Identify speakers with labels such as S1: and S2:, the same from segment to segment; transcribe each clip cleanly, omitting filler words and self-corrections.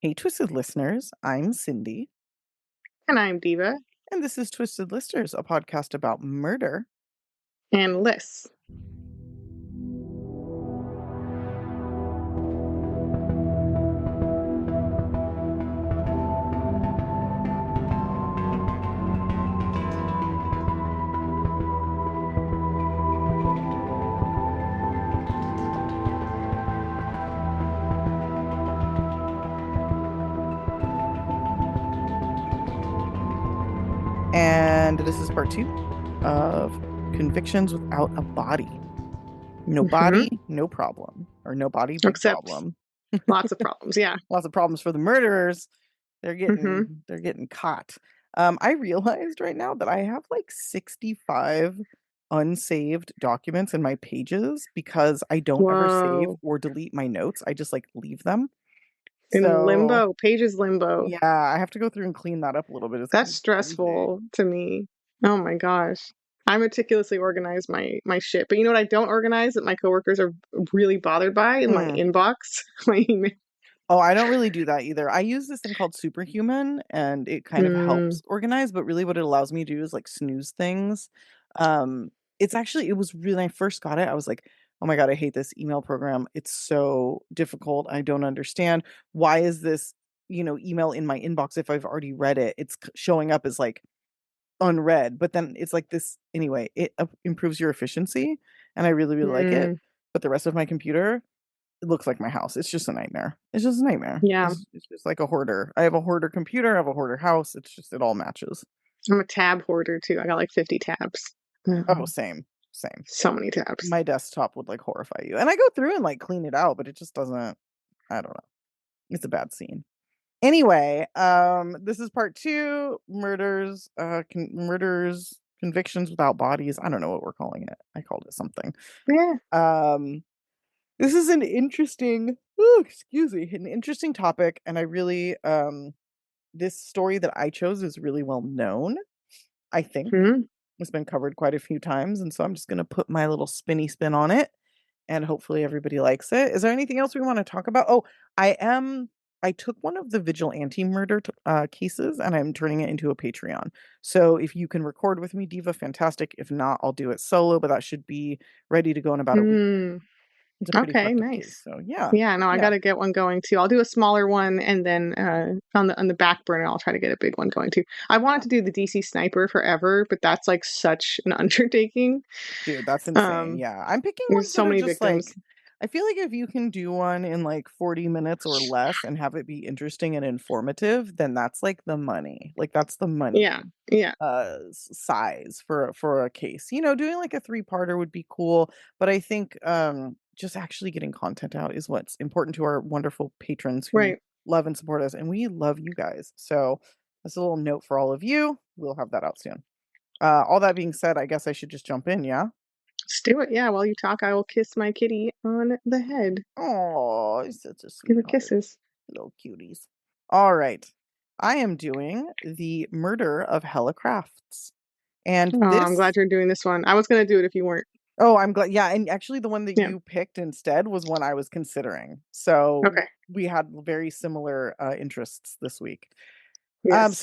S1: Hey, Twisted listeners, I'm Cindy,
S2: And I'm Diva
S1: and this is Twisted Listeners, a podcast about murder.
S2: and Liz.
S1: And this is part two of convictions without a body. No
S2: Hmm.
S1: body, no problem. Or no body, big
S2: Except
S1: problem.
S2: lots of problems. Yeah.
S1: Lots of problems for the murderers. They're
S2: Hmm.
S1: getting caught. I realized right now that I have like 65 unsaved documents in my pages because I don't ever save
S2: Whoa.
S1: or delete my notes. I just like leave them.
S2: In
S1: So
S2: limbo, pages limbo.
S1: yeah, I have to go through and clean that up a little bit. It's
S2: That's
S1: kind of crazy.
S2: stressful to me. Oh my gosh. I meticulously organize my shit. But you know what I don't organize that my coworkers are really bothered by in my
S1: Mm.
S2: inbox? My email.
S1: Oh, I don't really do that either. I use this thing called Superhuman and it kind of
S2: Mm,
S1: helps organize, but really what it allows me to do is like snooze things. Um, it was really, when I first got it, I was like, oh my God, I hate this email program. It's so difficult. I don't understand. Why is this, email in my inbox if I've already read it? It's showing up as like unread, but then it's like this anyway, it improves your efficiency and I really, really like it.
S2: mm,
S1: But the rest of my computer, it looks like my house. It's just a nightmare. It's just a nightmare.
S2: yeah.
S1: It's just like a hoarder. I have a hoarder computer, I have a hoarder house. It's just, it all matches.
S2: I'm a tab hoarder too. I got like 50 tabs.
S1: Oh, same, same.
S2: So many tabs.
S1: My desktop would like horrify you. And I go through and like clean it out, but it just doesn't, I don't know. It's a bad scene. Anyway, this is part two, murders, convictions without bodies. I don't know what we're calling it. I called it something.
S2: Yeah.
S1: Um, this is an interesting, ooh, excuse me, an interesting topic, and I really, this story that I chose is really well known. I think
S2: Hmm.
S1: it's been covered quite a few times, and so I'm just gonna put my little spinny spin on it, and hopefully everybody likes it. Is there anything else we want to talk about? Oh, I am. I took one of the vigilante murder cases and I'm turning it into a Patreon. So if you can record with me, Diva, fantastic. If not, I'll do it solo, but that should be ready to go in about a week.
S2: Mm.
S1: It's a pretty
S2: Okay,
S1: fucked up case.
S2: nice.
S1: So yeah,
S2: Yeah, no, I
S1: yeah.
S2: gotta get one going too. I'll do a smaller one and then on the back burner I'll try to get a big one going too. I wanted to do the DC sniper forever, but that's like such an undertaking.
S1: Dude, that's insane.
S2: Um
S1: Yeah. I'm picking
S2: there's
S1: ones that
S2: so
S1: are
S2: many
S1: just
S2: victims.
S1: like I feel like if you can do one in like 40 minutes or less and have it be interesting and informative, then that's like the money. Like that's the
S2: Yeah.
S1: money
S2: Yeah.
S1: size for a case. Doing like a three-parter would be cool, but I think just actually getting content out is what's important to our wonderful patrons who
S2: Right.
S1: love and support us and we love you guys. So, that's a little note for all of you. We'll have that out soon. All that being said, I guess I should just jump in, yeah?
S2: Let's do it. Yeah, while you talk, I will kiss my kitty on the head.
S1: Oh, he's such a
S2: Give her
S1: sweetheart.
S2: kisses.
S1: Little cuties. All right. I am doing the murder of Helle Crafts. And
S2: Oh, I'm glad you're doing this one. I was gonna do it if you weren't.
S1: I'm glad. Yeah. And actually, the one that
S2: Yeah.
S1: you picked instead was one I was considering. So
S2: Okay.
S1: we had very similar interests this week.
S2: Yes.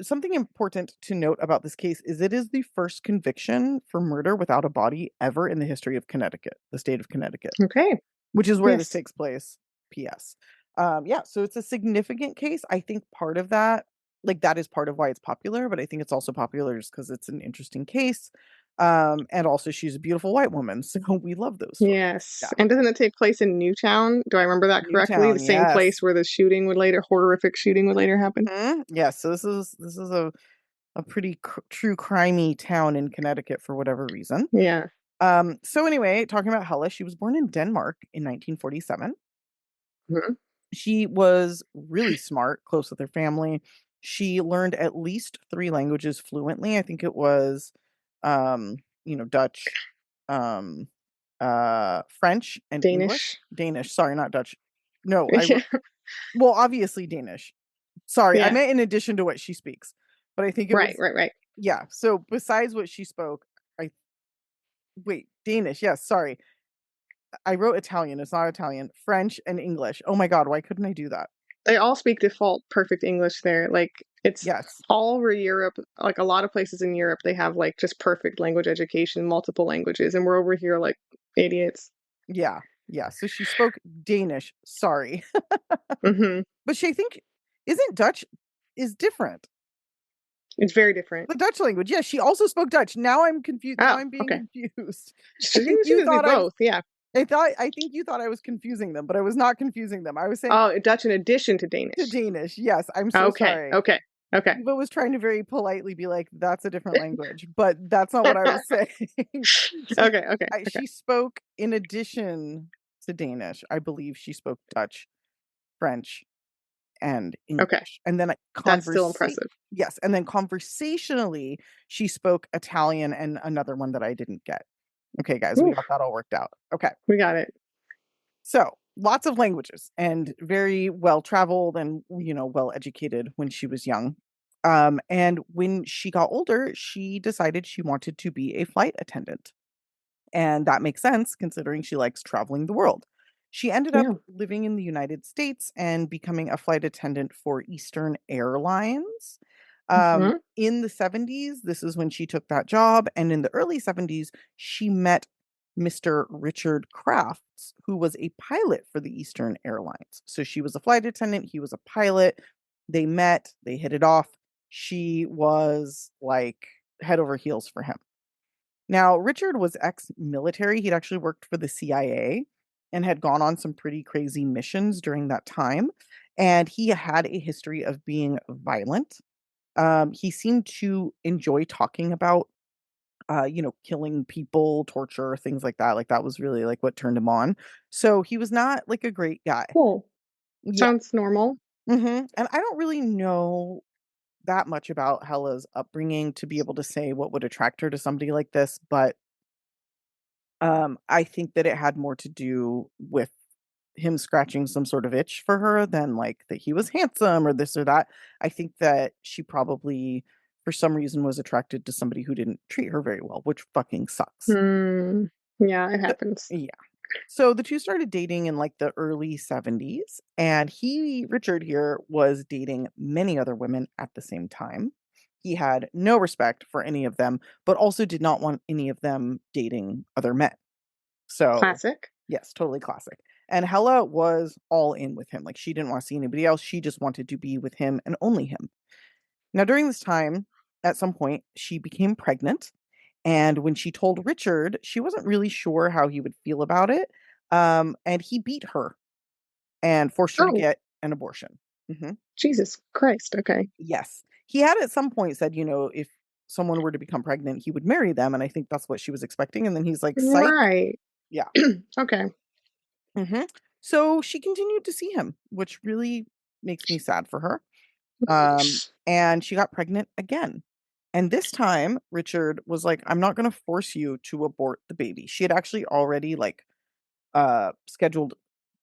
S1: Something important to note about this case is it is the first conviction for murder without a body ever in the history of Connecticut, the state of Connecticut.
S2: Okay.
S1: Which is where this
S2: Yes.
S1: takes place, PS. Yeah, so it's a significant case. I think part of that like, that is part of why it's popular, but I think it's also popular just because it's an interesting case, and also she's a beautiful white woman, so we love those stories.
S2: Yes.
S1: Yeah.
S2: And doesn't it take place in Newtown? Do I remember that correctly? The
S1: Newtown,
S2: same place
S1: yes.
S2: where the horrific shooting would later happen?
S1: Mhm. Yes, so this is a pretty true crimey town in Connecticut for whatever reason.
S2: Yeah.
S1: So anyway, talking about Hella, she was born in Denmark in 1947.
S2: Mhm.
S1: She was really smart, close with her family. She learned at least 3 languages fluently. I think it was, Dutch, um, French, and English.
S2: Danish.
S1: Danish, sorry, not Dutch. No,
S2: Yeah.
S1: well, obviously Danish. Sorry, I
S2: Yeah.
S1: meant in addition to what she speaks, but I think it
S2: Right,
S1: was
S2: right, right.
S1: yeah, so besides what she spoke, I wait, Danish, yes, sorry. I wrote Italian, it's not Italian, French, and English. Oh my god, why couldn't I do that?
S2: They all speak default perfect English there. Like it's
S1: Yes.
S2: all over Europe. Like a lot of places in Europe, they have like just perfect language education, multiple languages, and we're over here like idiots.
S1: Yeah. Yeah. So she spoke Danish. Sorry.
S2: Hmm.
S1: But she, I think, isn't Dutch is different.
S2: It's very different.
S1: The Dutch language. Yeah, she also spoke Dutch. Now I'm confused. Now
S2: Oh,
S1: I'm being
S2: okay.
S1: confused. I
S2: She
S1: think you
S2: could be
S1: thought
S2: both. Yeah.
S1: I think you thought I was confusing them, but I was not confusing them. I was saying
S2: Oh, Dutch in addition to
S1: to
S2: Danish.
S1: Danish. Yes, I'm so
S2: Okay.
S1: sorry.
S2: Okay. Okay.
S1: Eva was trying to very politely be like, "That's a different language," but that's not what I was saying. So
S2: Okay. Okay. Okay.
S1: she spoke in addition to Danish. I believe she spoke Dutch, French, and
S2: Okay.
S1: English. And then
S2: That's still impressive.
S1: yes, and then conversationally, she spoke Italian and another one that I didn't get. Okay, guys, we
S2: Oof,
S1: got that all worked out. Okay.
S2: we got it.
S1: So, lots of languages and very well traveled and, well educated when she was young. And when she got older, she decided she wanted to be a flight attendant. And that makes sense considering she likes traveling the world. She ended up
S2: Yeah.
S1: living in the United States and becoming a flight attendant for Eastern Airlines.
S2: Mhm.
S1: In the 70s, this is when she took that job. And in the early 70s, she met Mr. Richard Crafts, who was a pilot for the Eastern Airlines. So she was a flight attendant, he was a pilot. They met, they hit it off. She was like head over heels for him. Now, Richard was ex-military. He'd actually worked for the CIA and had gone on some pretty crazy missions during that time. And he had a history of being violent. He seemed to enjoy talking about, killing people, torture, things like that. Like that was really like what turned him on. So he was not like a great guy.
S2: Cool.
S1: Yeah.
S2: Sounds normal.
S1: And I don't really know that much about Hella's upbringing to be able to say what would attract her to somebody like this, but I think that it had more to do with him scratching some sort of itch for her than like that he was handsome or this or that. I think that she probably, for some reason, was attracted to somebody who didn't treat her very well, which fucking sucks.
S2: Hmm. Yeah, it
S1: The-
S2: happens.
S1: yeah. So the two started dating in like the early 70s, and Richard here, was dating many other women at the same time. He had no respect for any of them, but also did not want any of them dating other men. So,
S2: Classic.
S1: yes, totally classic. And Hella was all in with him. Like she didn't want to see anybody else. She just wanted to be with him and only him. Now, during this time, at some point, she became pregnant. And when she told Richard, she wasn't really sure how he would feel about it. And he beat her and forced her to
S2: Oh,
S1: get an abortion. hmm
S2: Jesus Christ. Okay.
S1: Yes. He had at some point said, if someone were to become pregnant, he would marry them. And I think that's what she was expecting. And then he's like, psych.
S2: Right.
S1: Yeah.
S2: Okay.
S1: Mhm. So she continued to see him, which really makes me sad for her. And she got pregnant again. And this time, Richard was like, "I'm not going to force you to abort the baby." She had actually already like scheduled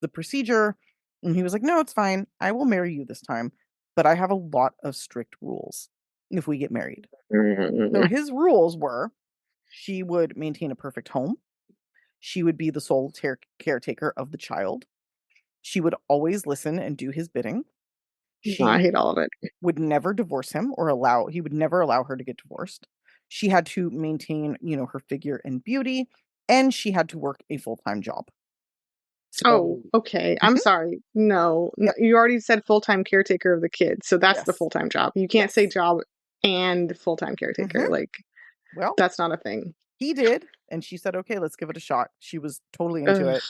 S1: the procedure, and he was like, "No, it's fine. I will marry you this time, but I have a lot of strict rules if we get married." So
S2: Mm,
S1: his rules were she would maintain a perfect home. She would be the sole caretaker of the child. She would always listen and do his bidding.
S2: I
S1: She
S2: hate all of it.
S1: would never divorce him or he would never allow her to get divorced. She had to maintain, her figure and beauty, and she had to work a full-time job.
S2: Oh,
S1: So,
S2: okay. I'm
S1: mhm,
S2: sorry. No,
S1: yep,
S2: you already said full-time caretaker of the kids, so that's the
S1: yes,
S2: full-time job. You can't say
S1: yes.
S2: job and full-time caretaker.
S1: Mhm.
S2: Like
S1: Well,
S2: that's not a thing.
S1: he did, and she said, "Okay, let's give it a shot." She was totally into
S2: Ugh,
S1: it,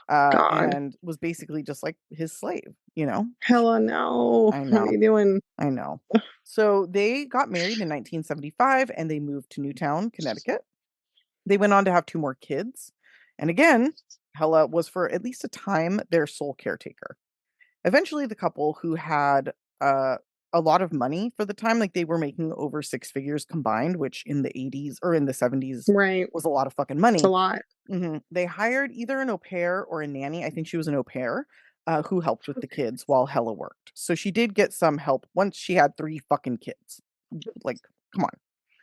S2: God.
S1: and was basically just like his slave, you know?
S2: Hella no.
S1: I
S2: What are
S1: know,
S2: you doing?
S1: I know. So, they got married in 1975, and they moved to Newtown, Connecticut. They went on to have 2 more kids, and again, Hella was for at least a time their sole caretaker. Eventually, the couple, who had, a lot of money for the time, like, they were making over 6 figures combined, which in the '80s or in the '70s
S2: Right.
S1: was a lot of fucking
S2: It's a
S1: money.
S2: lot.
S1: They hired either an au pair or a nanny, I think she was an au pair, who helped with the kids while Hella worked. So she did get some help once she had 3 fucking kids. Like, come on.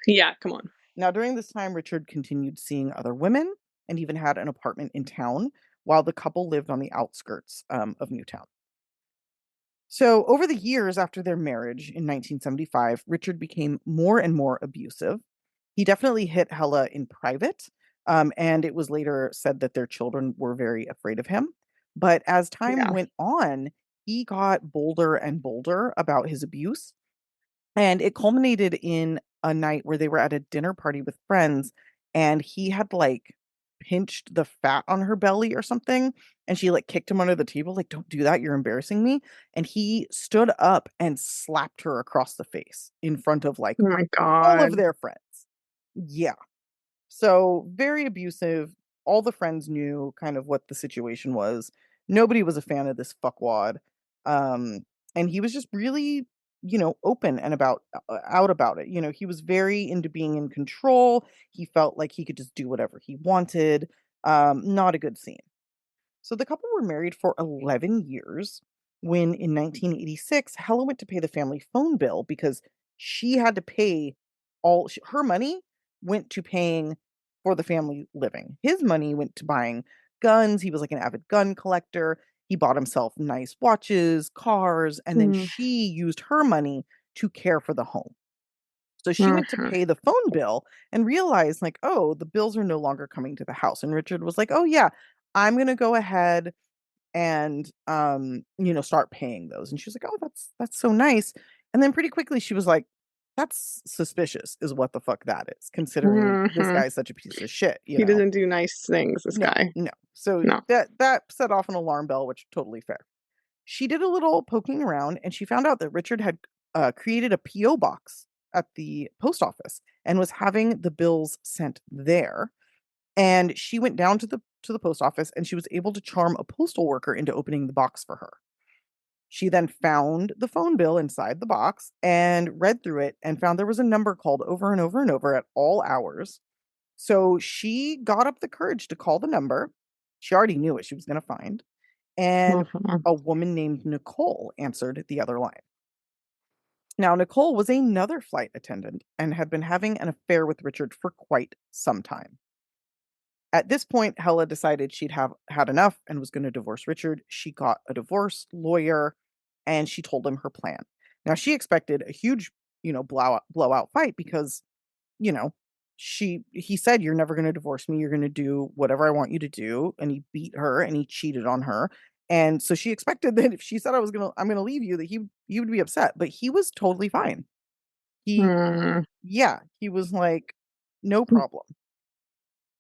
S2: Yeah, come on.
S1: Now, during this time, Richard continued seeing other women and even had an apartment in town while the couple lived on the outskirts of Newtown. So, over the years after their marriage in 1975, Richard became more and more abusive. He definitely hit Hella in private, and it was later said that their children were very afraid of him. But as time
S2: Yeah.
S1: went on, he got bolder and bolder about his abuse. And it culminated in a night where they were at a dinner party with friends, and he had, like, pinched the fat on her belly or something, and she, like, kicked him under the table, like, "Don't do that, you're embarrassing me." And he stood up and slapped her across the face in front of, like,
S2: Oh my
S1: all of
S2: god.
S1: their friends. Yeah. So, very abusive. All the friends knew kind of what the situation was. Nobody was a fan of this fuckwad. Um, and he was just really, open and out about it. He was very into being in control. He felt like he could just do whatever he wanted. Not a good scene. So the couple were married for 11 years when in 1986, Hella went to pay the family phone bill because she had to pay her money went to paying for the family living. His money went to buying guns. He was like an avid gun collector. He bought himself nice watches, cars, and then
S2: Mm,
S1: she used her money to care for the home. So she went to
S2: mhm,
S1: pay the phone bill and realized, like, oh, the bills are no longer coming to the house. And Richard was like, oh, yeah, I'm going to go ahead and start paying those. And she was like, "Oh, that's so nice." And then pretty quickly she was like, "That's suspicious is what the fuck that is, considering this
S2: mhm.
S1: guy is such a piece of shit, you
S2: He
S1: know."
S2: doesn't do nice things, this
S1: No,
S2: guy.
S1: no. So
S2: No.
S1: that set off an alarm bell, which totally fair. She did a little poking around and she found out that Richard had created a PO box at the post office and was having the bills sent there. And she went down to the post office and she was able to charm a postal worker into opening the box for her. She then found the phone bill inside the box and read through it and found there was a number called over and over and over at all hours. So she got up the courage to call the number. She already knew what she was going to find. And
S2: Mhm,
S1: a woman named Nicole answered the other line. Now, Nicole was another flight attendant and had been having an affair with Richard for quite some time. At this point, Hella decided she'd have had enough and was going to divorce Richard. She got a divorce lawyer and she told him her plan. Now, she expected a huge, blowout fight because, you know, he said, "You're never going to divorce me. You're going to do whatever I want you to do." And he beat her and he cheated on her. And so she expected that if she said I'm going to leave you, that he would be upset, but he was totally fine. He,
S2: mm,
S1: yeah, he was like, no problem.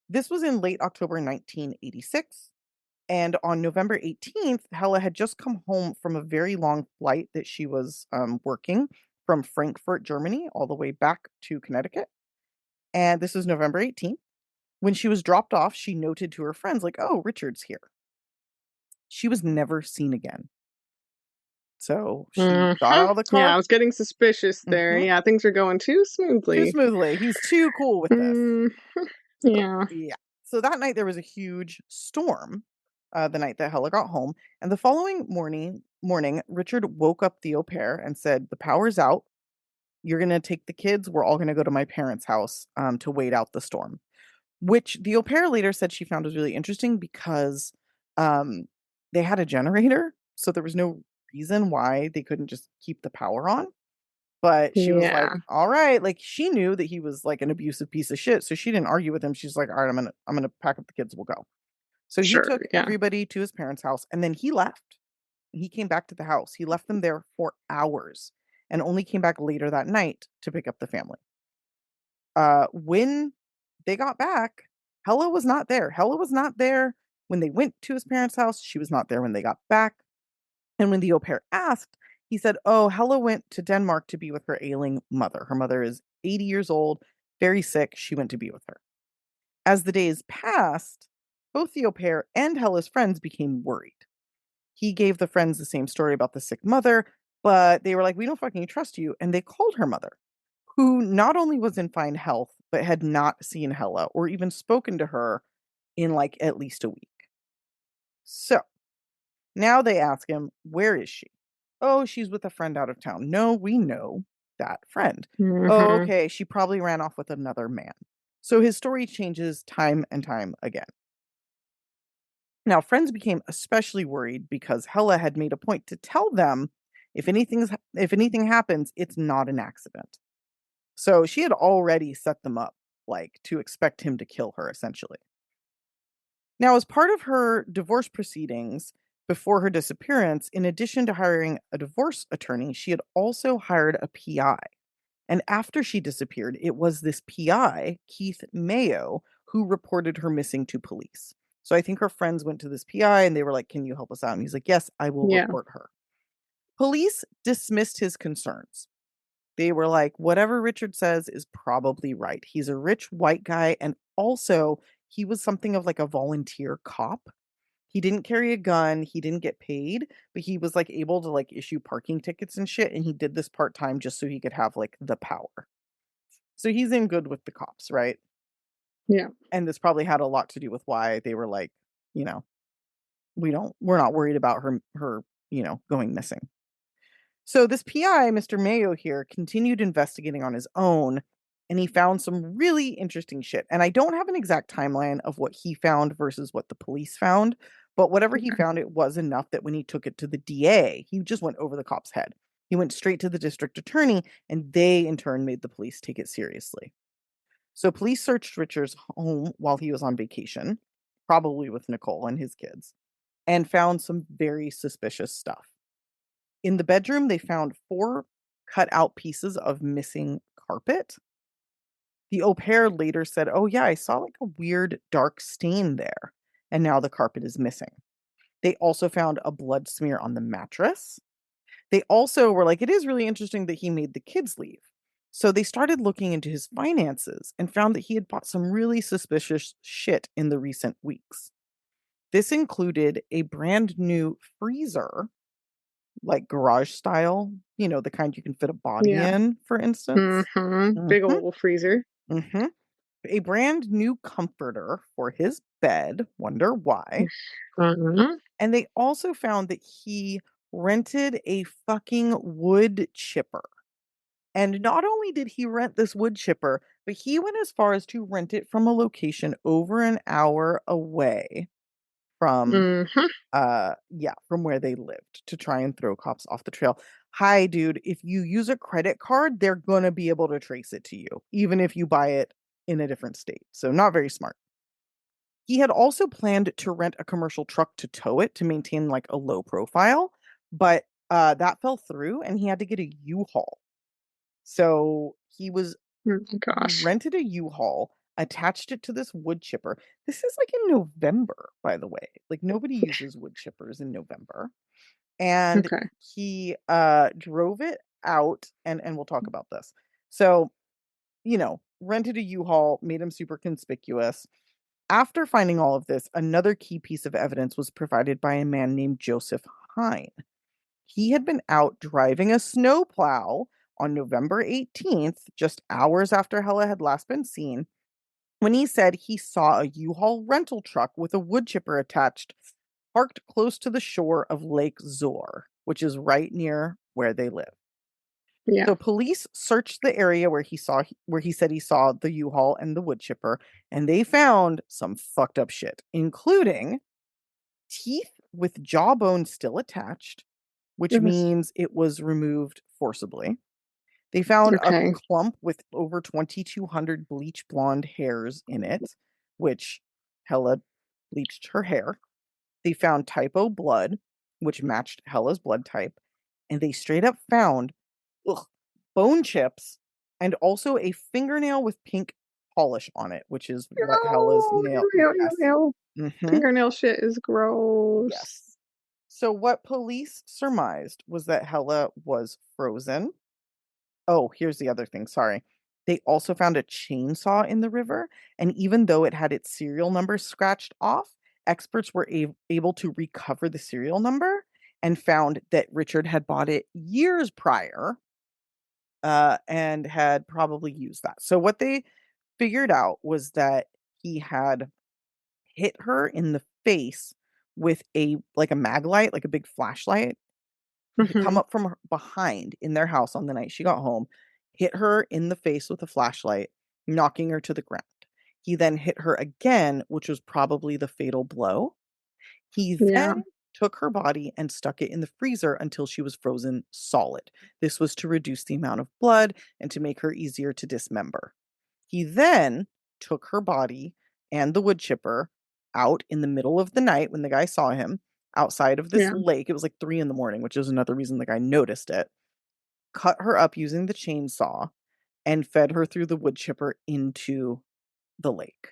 S1: This was in late October 1986. And on November 18th, Hella had just come home from a very long flight that she was working from Frankfurt, Germany, all the way back to Connecticut. And this is November 18th. When she was dropped off, she noted to her friends, like, oh, Richard's here. She was never seen again. So she got
S2: mhm.
S1: out of the
S2: Yeah, I
S1: car.
S2: was getting suspicious there.
S1: Mhm.
S2: Yeah, things are going too
S1: Too
S2: smoothly.
S1: smoothly. He's too cool with this.
S2: Mm,
S1: So,
S2: yeah.
S1: yeah. So that night there was a huge storm, the night that Hella got home, and the following morning, Richard woke up the au pair and said, "The power's out. You're gonna take the kids. We're all gonna go to my parents' house to wait out the storm." Which the au pair later said she found was really interesting because um, they had a generator, so there was no reason why they couldn't just keep the power on. But she was
S2: Yeah,
S1: like, "All right," like, she knew that he was, like, an abusive piece of shit, so she didn't argue with him. She's like, "Alright, I'm gonna pack up the kids, we'll go." So he
S2: sure,
S1: took
S2: yeah.
S1: everybody to his parents' house, and then he left. He came back to the house. He left them there for hours and only came back later that night to pick up the family. When they got back, Hella was not there. Hella was not there when they went to his parents' house. She was not there when they got back. And when the au pair asked, he said, "Oh, Hella went to Denmark to be with her ailing mother. Her mother is 80 years old, very sick. She went to be with her." As the days passed, both the au pair and Hella's friends became worried. He gave the friends the same story about the sick mother, but they were like, "We don't fucking trust you." And they called her mother, who not only was in fine health, but had not seen Hella or even spoken to her in like at least a week. So now they ask him, "Where is she?" "Oh, she's with a friend out of town." "No, we know that friend." "Oh,
S2: Mhm,
S1: okay. She probably ran off with another man." So his story changes time and time again. Now, friends became especially worried because Hella had made a point to tell them If anything happens, it's not an accident. So she had already set them up, like, to expect him to kill her, essentially. Now, as part of her divorce proceedings before her disappearance, in addition to hiring a divorce attorney, she had also hired a PI. And after she disappeared, it was this PI, Keith Mayo, who reported her missing to police. So I think her friends went to this PI and they were like, "Can you help us out?" And he's like, "Yes, I will
S2: Yeah.
S1: report her." Police dismissed his concerns. They were like, "Whatever Richard says is probably right. He's a rich white guy. And also, he was something of like a volunteer cop. He didn't carry a gun. He didn't get paid, but he was like able to like issue parking tickets and shit. And he did this part time just so he could have like the power. So he's in good with the cops, right?"
S2: Yeah.
S1: And this probably had a lot to do with why they were like, you know, we're not worried about her, going missing. So this PI, Mr. Mayo here, continued investigating on his own and he found some really interesting shit. And I don't have an exact timeline of what he found versus what the police found, but whatever he
S2: Okay.
S1: found, it was enough that when he took it to the DA, he just went over the cop's head. He went straight to the district attorney, and they in turn made the police take it seriously. So police searched Richard's home while he was on vacation, probably with Nicole and his kids, and found some very suspicious stuff. In the bedroom, they found 4 cut out pieces of missing carpet. The au pair later said, "Oh, yeah, I saw like a weird dark stain there, and now the carpet is missing." They also found a blood smear on the mattress. They also were like, "It is really interesting that he made the kids leave." So they started looking into his finances and found that he had bought some really suspicious shit in the recent weeks. This included a brand new freezer, like garage style, the kind you can fit a body
S2: Yeah.
S1: in, for instance.
S2: Big
S1: Mhm,
S2: old freezer.
S1: mhm. A brand new comforter for his bed, wonder why.
S2: Mhm.
S1: And they also found that he rented a fucking wood chipper. And not only did he rent this wood chipper, but he went as far as to rent it from a location over an hour away from
S2: Mhm.
S1: from where they lived to try and throw cops off the trail. Hi, dude, if you use a credit card, they're gonna be able to trace it to you, even if you buy it in a different state. So not very smart. He had also planned to rent a commercial truck to tow it to maintain like a low profile, but that fell through and he had to get a U-Haul. So
S2: Oh my
S1: he
S2: gosh.
S1: rented a U-Haul, attached it to this wood chipper. This is like in November, by the way. Like nobody uses wood chippers in November. And
S2: Okay.
S1: he drove it out and we'll talk about this. So, rented a U-Haul, made him super conspicuous. After finding all of this, another key piece of evidence was provided by a man named Joseph Hine. He had been out driving a snowplow on November 18th, just hours after Hella had last been seen, when he said he saw a U-Haul rental truck with a wood chipper attached, parked close to the shore of Lake Zor, which is right near where they live.
S2: Yeah.
S1: So police searched the area where he said he saw the U-Haul and the wood chipper, and they found some fucked up shit, including teeth with jawbone still attached, which
S2: Ugh.
S1: means it was removed forcibly. They found a
S2: Okay.
S1: clump with over 2,200 bleach blonde hairs in it, which Hella bleached her hair. They found typo blood, which matched Hella's blood type, and they straight up found ugh, bone chips and also a fingernail with pink polish on it, which is what Hella's
S2: Ew,
S1: nail.
S2: ew, ew, ew,
S1: Yes.
S2: ew.
S1: Hmm.
S2: Fingernail shit is gross.
S1: Yes. So what police surmised was that Hella was frozen. Oh, here's the other thing. Sorry. They also found a chainsaw in the river, and even though it had its serial number scratched off, experts were able to recover the serial number and found that Richard had bought it years prior and had probably used that. So what they figured out was that he had hit her in the face with a mag light, like a big flashlight. He had come
S2: Mhm.
S1: up from behind in their house on the night she got home, hit her in the face with a flashlight, knocking her to the ground. He then hit her again, which was probably the fatal blow. He then
S2: Yeah.
S1: took her body and stuck it in the freezer until she was frozen solid. This was to reduce the amount of blood and to make her easier to dismember. He then took her body and the wood chipper out in the middle of the night when the guy saw him outside of this
S2: Yeah.
S1: lake. It was like 3 in the morning, which is another reason the guy noticed it. Cut her up using the chainsaw and fed her through the wood chipper into the lake.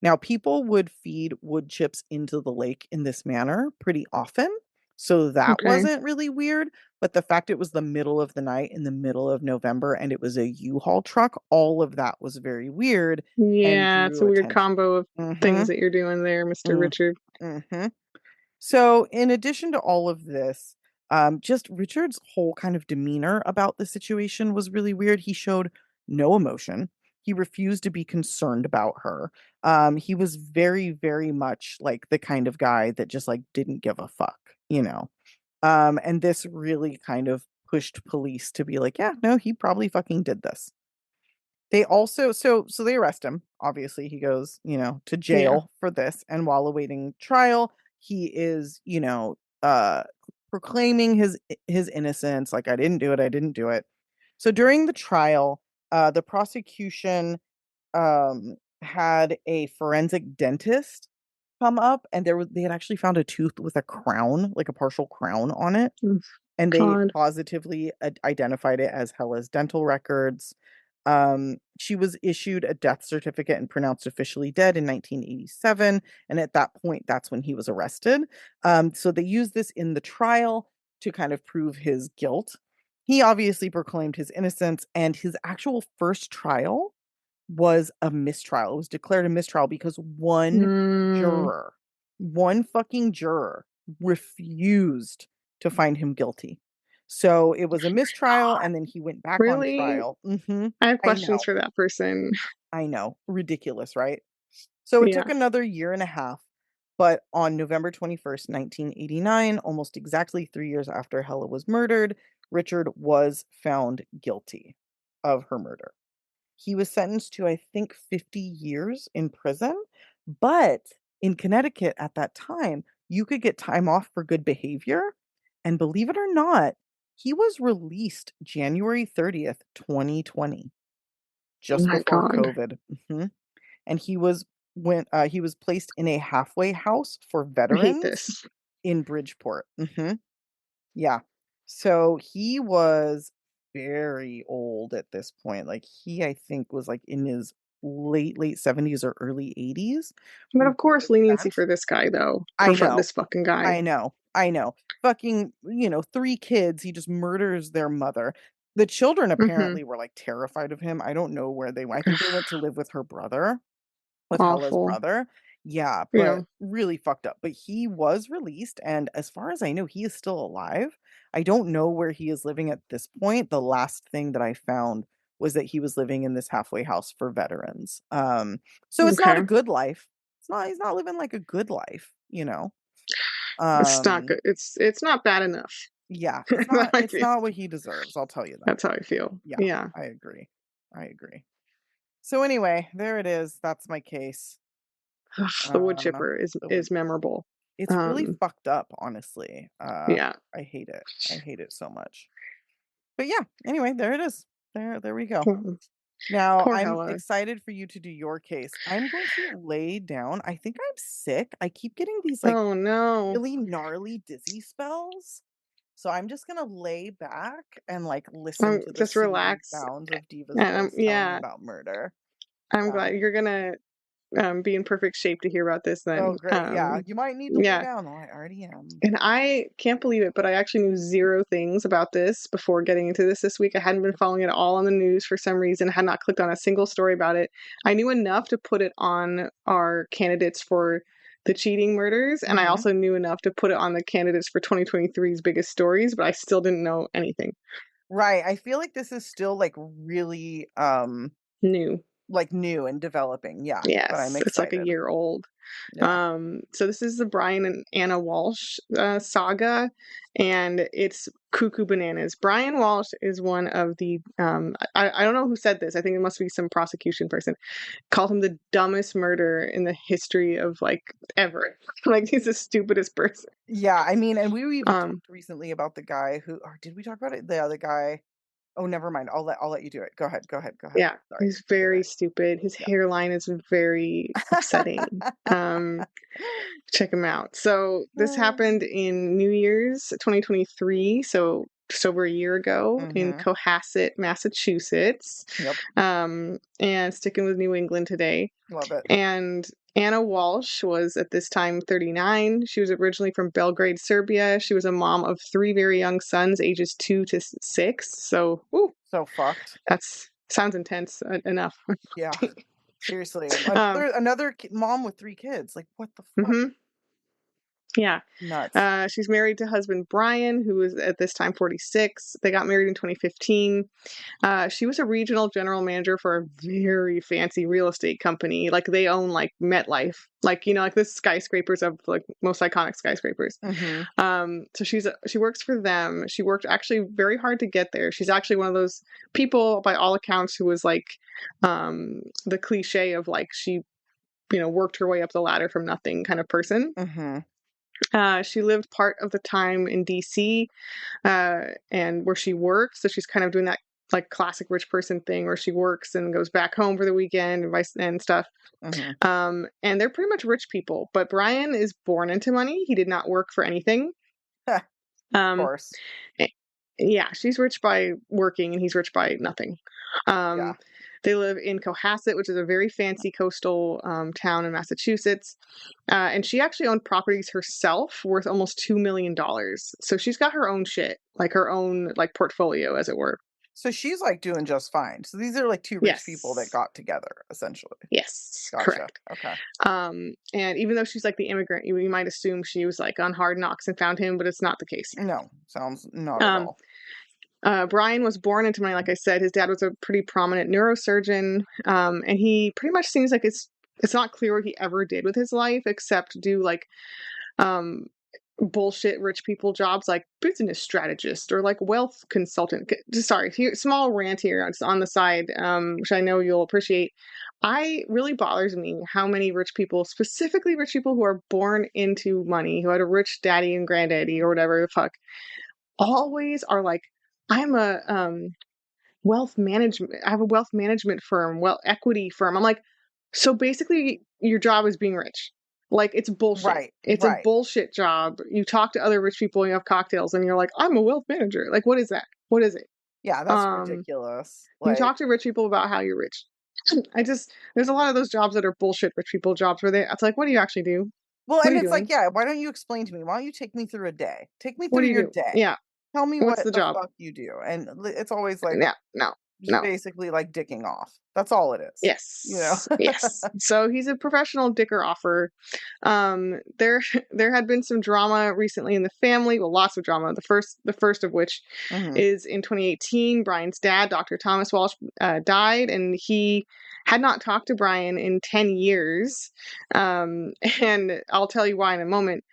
S1: Now, people would feed wood chips into the lake in this manner pretty often. So that
S2: Okay.
S1: wasn't really weird. But the fact it was the middle of the night in the middle of November and it was a U-Haul truck, all of that was very weird and
S2: Yeah, it's
S1: drew
S2: a weird
S1: attention.
S2: combo of
S1: Mm-hmm.
S2: things that you're doing there, Mr.
S1: Mm,
S2: Richard.
S1: mm-hmm. So, in addition to all of this, just Richard's whole kind of demeanor about the situation was really weird. He showed no emotion. He refused to be concerned about her. He was very, very much like the kind of guy that just like didn't give a fuck, you know. And this really kind of pushed police to be like, yeah, no, he probably fucking did this. They also so they arrest him. Obviously, he goes, to
S2: Yeah.
S1: jail for this, and while awaiting trial, he is, proclaiming his innocence, like I didn't do it, I didn't do it. So during the trial, the prosecution had a forensic dentist come up, and they had actually found a tooth with a crown, like a partial crown on it,
S2: Mm,
S1: and they
S2: God.
S1: positively identified it as Helle's dental records. She was issued a death certificate and pronounced officially dead in 1987, and at that point, that's when he was arrested. So they used this in the trial to kind of prove his guilt. He obviously proclaimed his innocence, and his actual first trial was a mistrial. It was declared a mistrial because
S2: Mm,
S1: one fucking juror refused to find him guilty. So it was a mistrial and then he went back on
S2: really?
S1: trial. Mhm.
S2: I have
S1: I
S2: questions
S1: know.
S2: for that person.
S1: I know. Ridiculous, right? So it
S2: Yeah.
S1: took another year and a half, but on November 21st, 1989, almost exactly 3 years after Helle was murdered, Richard was found guilty of her murder. He was sentenced to, I think, 50 years in prison, but in Connecticut at that time, you could get time off for good behavior, and believe it or not, he was released January 30th, 2020,
S2: Oh
S1: just
S2: my
S1: before
S2: God.
S1: COVID. Mhm. And he was placed in a halfway house for
S2: I hate
S1: veterans
S2: this.
S1: in Bridgeport. Yeah. So he was very old at this point. Like he, I think, was like in his late 70s or early 80s.
S2: But of course, leniency
S1: That's
S2: for this guy, though.
S1: I know.
S2: This fucking guy.
S1: I know. I know. Fucking, 3 kids, he just murders their mother. The children
S2: Hmm.
S1: apparently were like terrified of him. I don't know where they went. I think they went to live with her brother. With Hella's
S2: Awful.
S1: brother. Yeah,
S2: Yeah.
S1: but really fucked up. But he was released, and as far as I know, he is still alive. I don't know where he is living at this point. The last thing that I found was that he was living in this halfway house for veterans. So it's not a
S2: Okay.
S1: good life. He's not living like a good life.
S2: It's not
S1: Um,
S2: good. It's not bad enough.
S1: yeah,
S2: That's how I
S1: it's
S2: feel.
S1: not what he deserves, I'll tell you that.
S2: That's how I feel.
S1: Yeah,
S2: Yeah.
S1: I agree. I agree. So anyway, there it is. That's my case.
S2: Ugh, the wood
S1: Uh,
S2: chipper
S1: the wood
S2: is memorable.
S1: It's really
S2: Um,
S1: fucked up, honestly.
S2: yeah.
S1: I hate it. I hate it so much. But yeah, anyway, there it is. There we go.
S2: Mm,
S1: Now,
S2: poor
S1: I'm
S2: Hella.
S1: excited for you to do your case. I'm going to lay down. I think I'm sick. I keep getting these like
S2: Oh no.
S1: really gnarly dizzy spells. So I'm just going to lay back and like listen to the
S2: Just
S1: soothing
S2: relax.
S1: sounds of Diva's
S2: And
S1: voice telling me
S2: yeah,
S1: about murder.
S2: I'm
S1: Yeah.
S2: glad you're gonna be in perfect shape to hear about this then.
S1: Oh, great. Yeah. You might need to lay
S2: Yeah.
S1: down. Oh, I already am.
S2: And I can't believe it, but I actually knew zero things about this before getting into this week. I hadn't been following it all on the news for some reason, had not clicked on a single story about it. I knew enough to put it on our candidates for the cheating murders, and I
S1: Hmm.
S2: also knew enough to put it on the candidates for 2023's biggest stories, but I still didn't know anything
S1: Right. I feel like this is still like really
S2: new.
S1: like new and developing. Yeah, but I'm
S2: Yes, it's like a
S1: excited.
S2: year old.
S1: Yeah.
S2: So this is the Brian and Anna Walshe saga, and it's cuckoo bananas. Brian Walshe is one of the I don't know who said this. I think it must be some prosecution person. Called him the dumbest murderer in the history of like ever. Like he's the stupidest person.
S1: Yeah, I mean, and we even
S2: Um,
S1: talked recently about the guy who or did we talk about it? The other guy. Oh, never mind. I'll let you do it. Go ahead. Go ahead. Go ahead.
S2: yeah,
S1: Sorry.
S2: he's
S1: Take it
S2: very
S1: away.
S2: stupid. His hairline is very upsetting. Check him out. So this happened in New Year's 2023, so just over a year ago in
S1: Mhm.
S2: Cohasset, Massachusetts.
S1: Yep.
S2: And sticking with New England today.
S1: Love it.
S2: And Anna Walshe was at this time 39. She was originally from Belgrade, Serbia. She was a mom of 3 very young sons, ages 2 to 6. So, ooh,
S1: So fucked.
S2: that's sounds intense enough.
S1: Yeah. Seriously.
S2: um,
S1: Another mom with 3 kids. Like, what the fuck?
S2: mhm, yeah.
S1: Nuts.
S2: She's married to husband Brian, who was at this time 46. They got married in 2015. She was a regional general manager for a very fancy real estate company. Like they own like MetLife, like like the skyscrapers of like most iconic skyscrapers.
S1: Mhm.
S2: So she works for them. She worked actually very hard to get there. She's actually one of those people, by all accounts, who was like the cliche of like she worked her way up the ladder from nothing kind of person.
S1: Mhm.
S2: She lived part of the time in DC, and where she works. So she's kind of doing that like classic rich person thing where she works and goes back home for the weekend and stuff.
S1: Mhm.
S2: And they're pretty much rich people. But Brian is born into money. He did not work for anything.
S1: Of
S2: Um,
S1: course.
S2: eh, yeah, she's rich by working, and he's rich by nothing.
S1: Yeah.
S2: Um, they live in Cohasset, which is a very fancy coastal town in Massachusetts. And she actually owned properties herself worth almost $2 million. So she's got her own shit, like her own like portfolio, as it were.
S1: So she's like doing just fine. So these are like 2 rich people that
S2: Yes.
S1: got together, essentially.
S2: Yes,
S1: Gotcha.
S2: correct.
S1: Okay.
S2: And even though she's like the immigrant, you might assume she was like on Hard Knocks and found him, but it's not the case here.
S1: No, sounds not at
S2: Um,
S1: all.
S2: Brian was born into money, like I said. His dad was a pretty prominent neurosurgeon, and he pretty much seems like it's not clear what he ever did with his life except do like um, bullshit rich people jobs like business strategist or like wealth consultant. Sorry, here, small rant here just on the side, which I know you'll appreciate. I really bothers me how many rich people, specifically rich people who are born into money, who had a rich daddy and granddaddy or whatever the fuck, always are like, I'm a wealth management. I have a wealth management firm, well, equity firm. I'm like, so basically, your job is being rich. Like, it's bullshit.
S1: Right.
S2: It's a
S1: Right.
S2: bullshit job. You talk to other rich people and you have cocktails and you're like, I'm a wealth manager. Like, what is that? What is it?
S1: Yeah, that's
S2: Um,
S1: ridiculous.
S2: you
S1: Like,
S2: talk to rich people about how you're rich. There's a lot of those jobs that are bullshit rich people jobs where it's like, what do you actually do?
S1: well,
S2: What are
S1: and
S2: you
S1: it's like,
S2: doing?
S1: yeah, why don't you explain to me? Why don't you take me through a day? Take me
S2: What
S1: through
S2: do you
S1: your
S2: do?
S1: day.
S2: Yeah.
S1: Tell me
S2: What's
S1: what
S2: the
S1: the
S2: job?
S1: fuck you do. And it's always like
S2: Yeah. No.
S1: just
S2: No.
S1: basically like dicking off. That's all it is. You know?
S2: Yes, yes. So he's a professional dicker offer. There there had been some drama recently in the family. Well, lots of drama. The first of which
S1: Mhm.
S2: is in 2018. Brian's dad, Dr. Thomas Walsh, died, and he had not talked to Brian in 10 years. And I'll tell you why in a moment.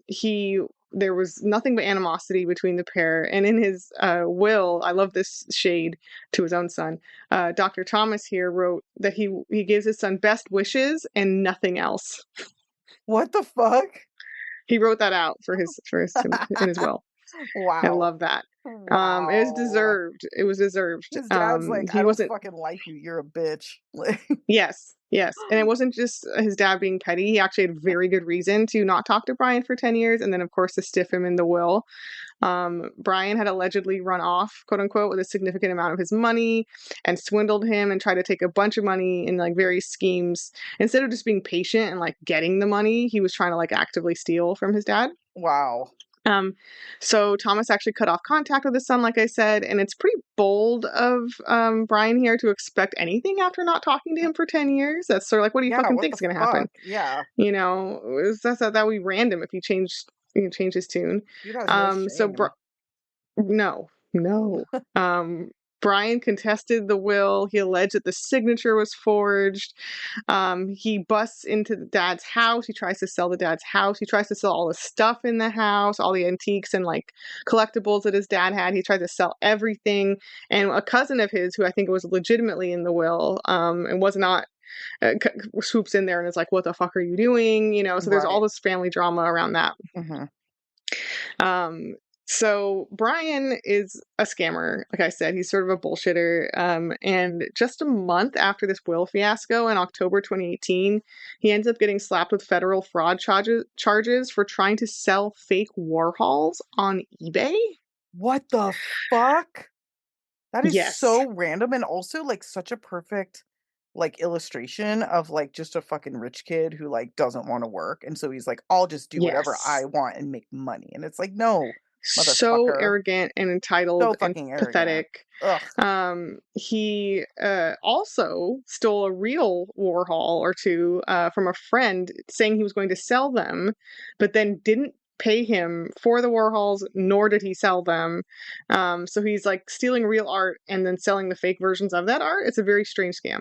S2: He There was nothing but animosity between the pair, and in his will, I love this shade to his own son. Dr. Thomas here wrote that he gives his son best wishes and nothing else.
S1: What the fuck?
S2: He wrote that out for his in his will. I
S1: Wow.
S2: love that. It was
S1: Wow.
S2: deserved. It was deserved.
S1: His dad's like, "I
S2: He
S1: don't
S2: wasn't.
S1: fucking like you. You're a bitch." Like,
S2: Yes, yes, and it wasn't just his dad being petty. He actually had very good reason to not talk to Brian for 10 years, and then of course to stiff him in the will. Brian had allegedly run off, quote unquote, with a significant amount of his money and swindled him and tried to take a bunch of money in like various schemes. Instead of just being patient and like getting the money, he was trying to like actively steal from his dad.
S1: wow.
S2: Um, so Thomas actually cut off contact with his son, like I said, and it's pretty bold of Brian here to expect anything after not talking to him for 10 years. That's sort of like, what do you
S1: Yeah,
S2: fucking
S1: what
S2: think
S1: the
S2: is going to happen?
S1: fuck? Yeah.
S2: That would be random if he changed his tune.
S1: Dude has no
S2: So
S1: shame.
S2: no, no. Brian contested the will. He alleged that the signature was forged. He busts into the dad's house. He tries to sell the dad's house. He tries to sell all the stuff in the house, all the antiques and like collectibles that his dad had. He tried to sell everything. And a cousin of his, who I think was legitimately in the will, and was not, swoops in there and is like, "What the fuck are you doing?" You know. So there's all
S1: Right.
S2: this family drama around that.
S1: Mm-hmm.
S2: Um, so Brian is a scammer. Like I said, he's sort of a bullshitter. And just a month after this will fiasco in October 2018, he ends up getting slapped with federal fraud charges for trying to sell fake Warhols on eBay.
S1: What the fuck? That is
S2: Yes.
S1: so random and also like such a perfect like illustration of like just a fucking rich kid who like doesn't want to work. And so he's like, I'll just do whatever
S2: Yes.
S1: I want and make money. And it's like, no,
S2: So
S1: motherfucker.
S2: arrogant and entitled
S1: So
S2: and
S1: fucking arrogant.
S2: pathetic.
S1: Ugh.
S2: He also stole a real Warhol or two from a friend, saying he was going to sell them, but then didn't pay him for the Warhols, nor did he sell them. So he's like stealing real art and then selling the fake versions of that art. It's a very strange scam.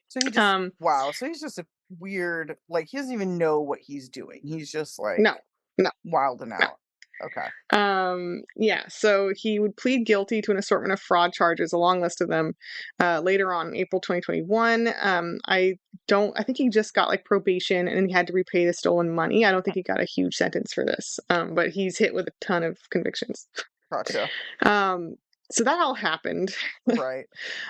S1: So he just
S2: Um,
S1: wow. So he's just a weird like he doesn't even know what he's doing. He's just like
S2: no, no.
S1: wilding
S2: No.
S1: out. Okay.
S2: Yeah, so he would plead guilty to an assortment of fraud charges, a long list of them, later on in April 2021. I think he just got like probation and he had to repay the stolen money. I don't think he got a huge sentence for this, but he's hit with a ton of convictions.
S1: Gotcha.
S2: Um, so that all happened.
S1: Right.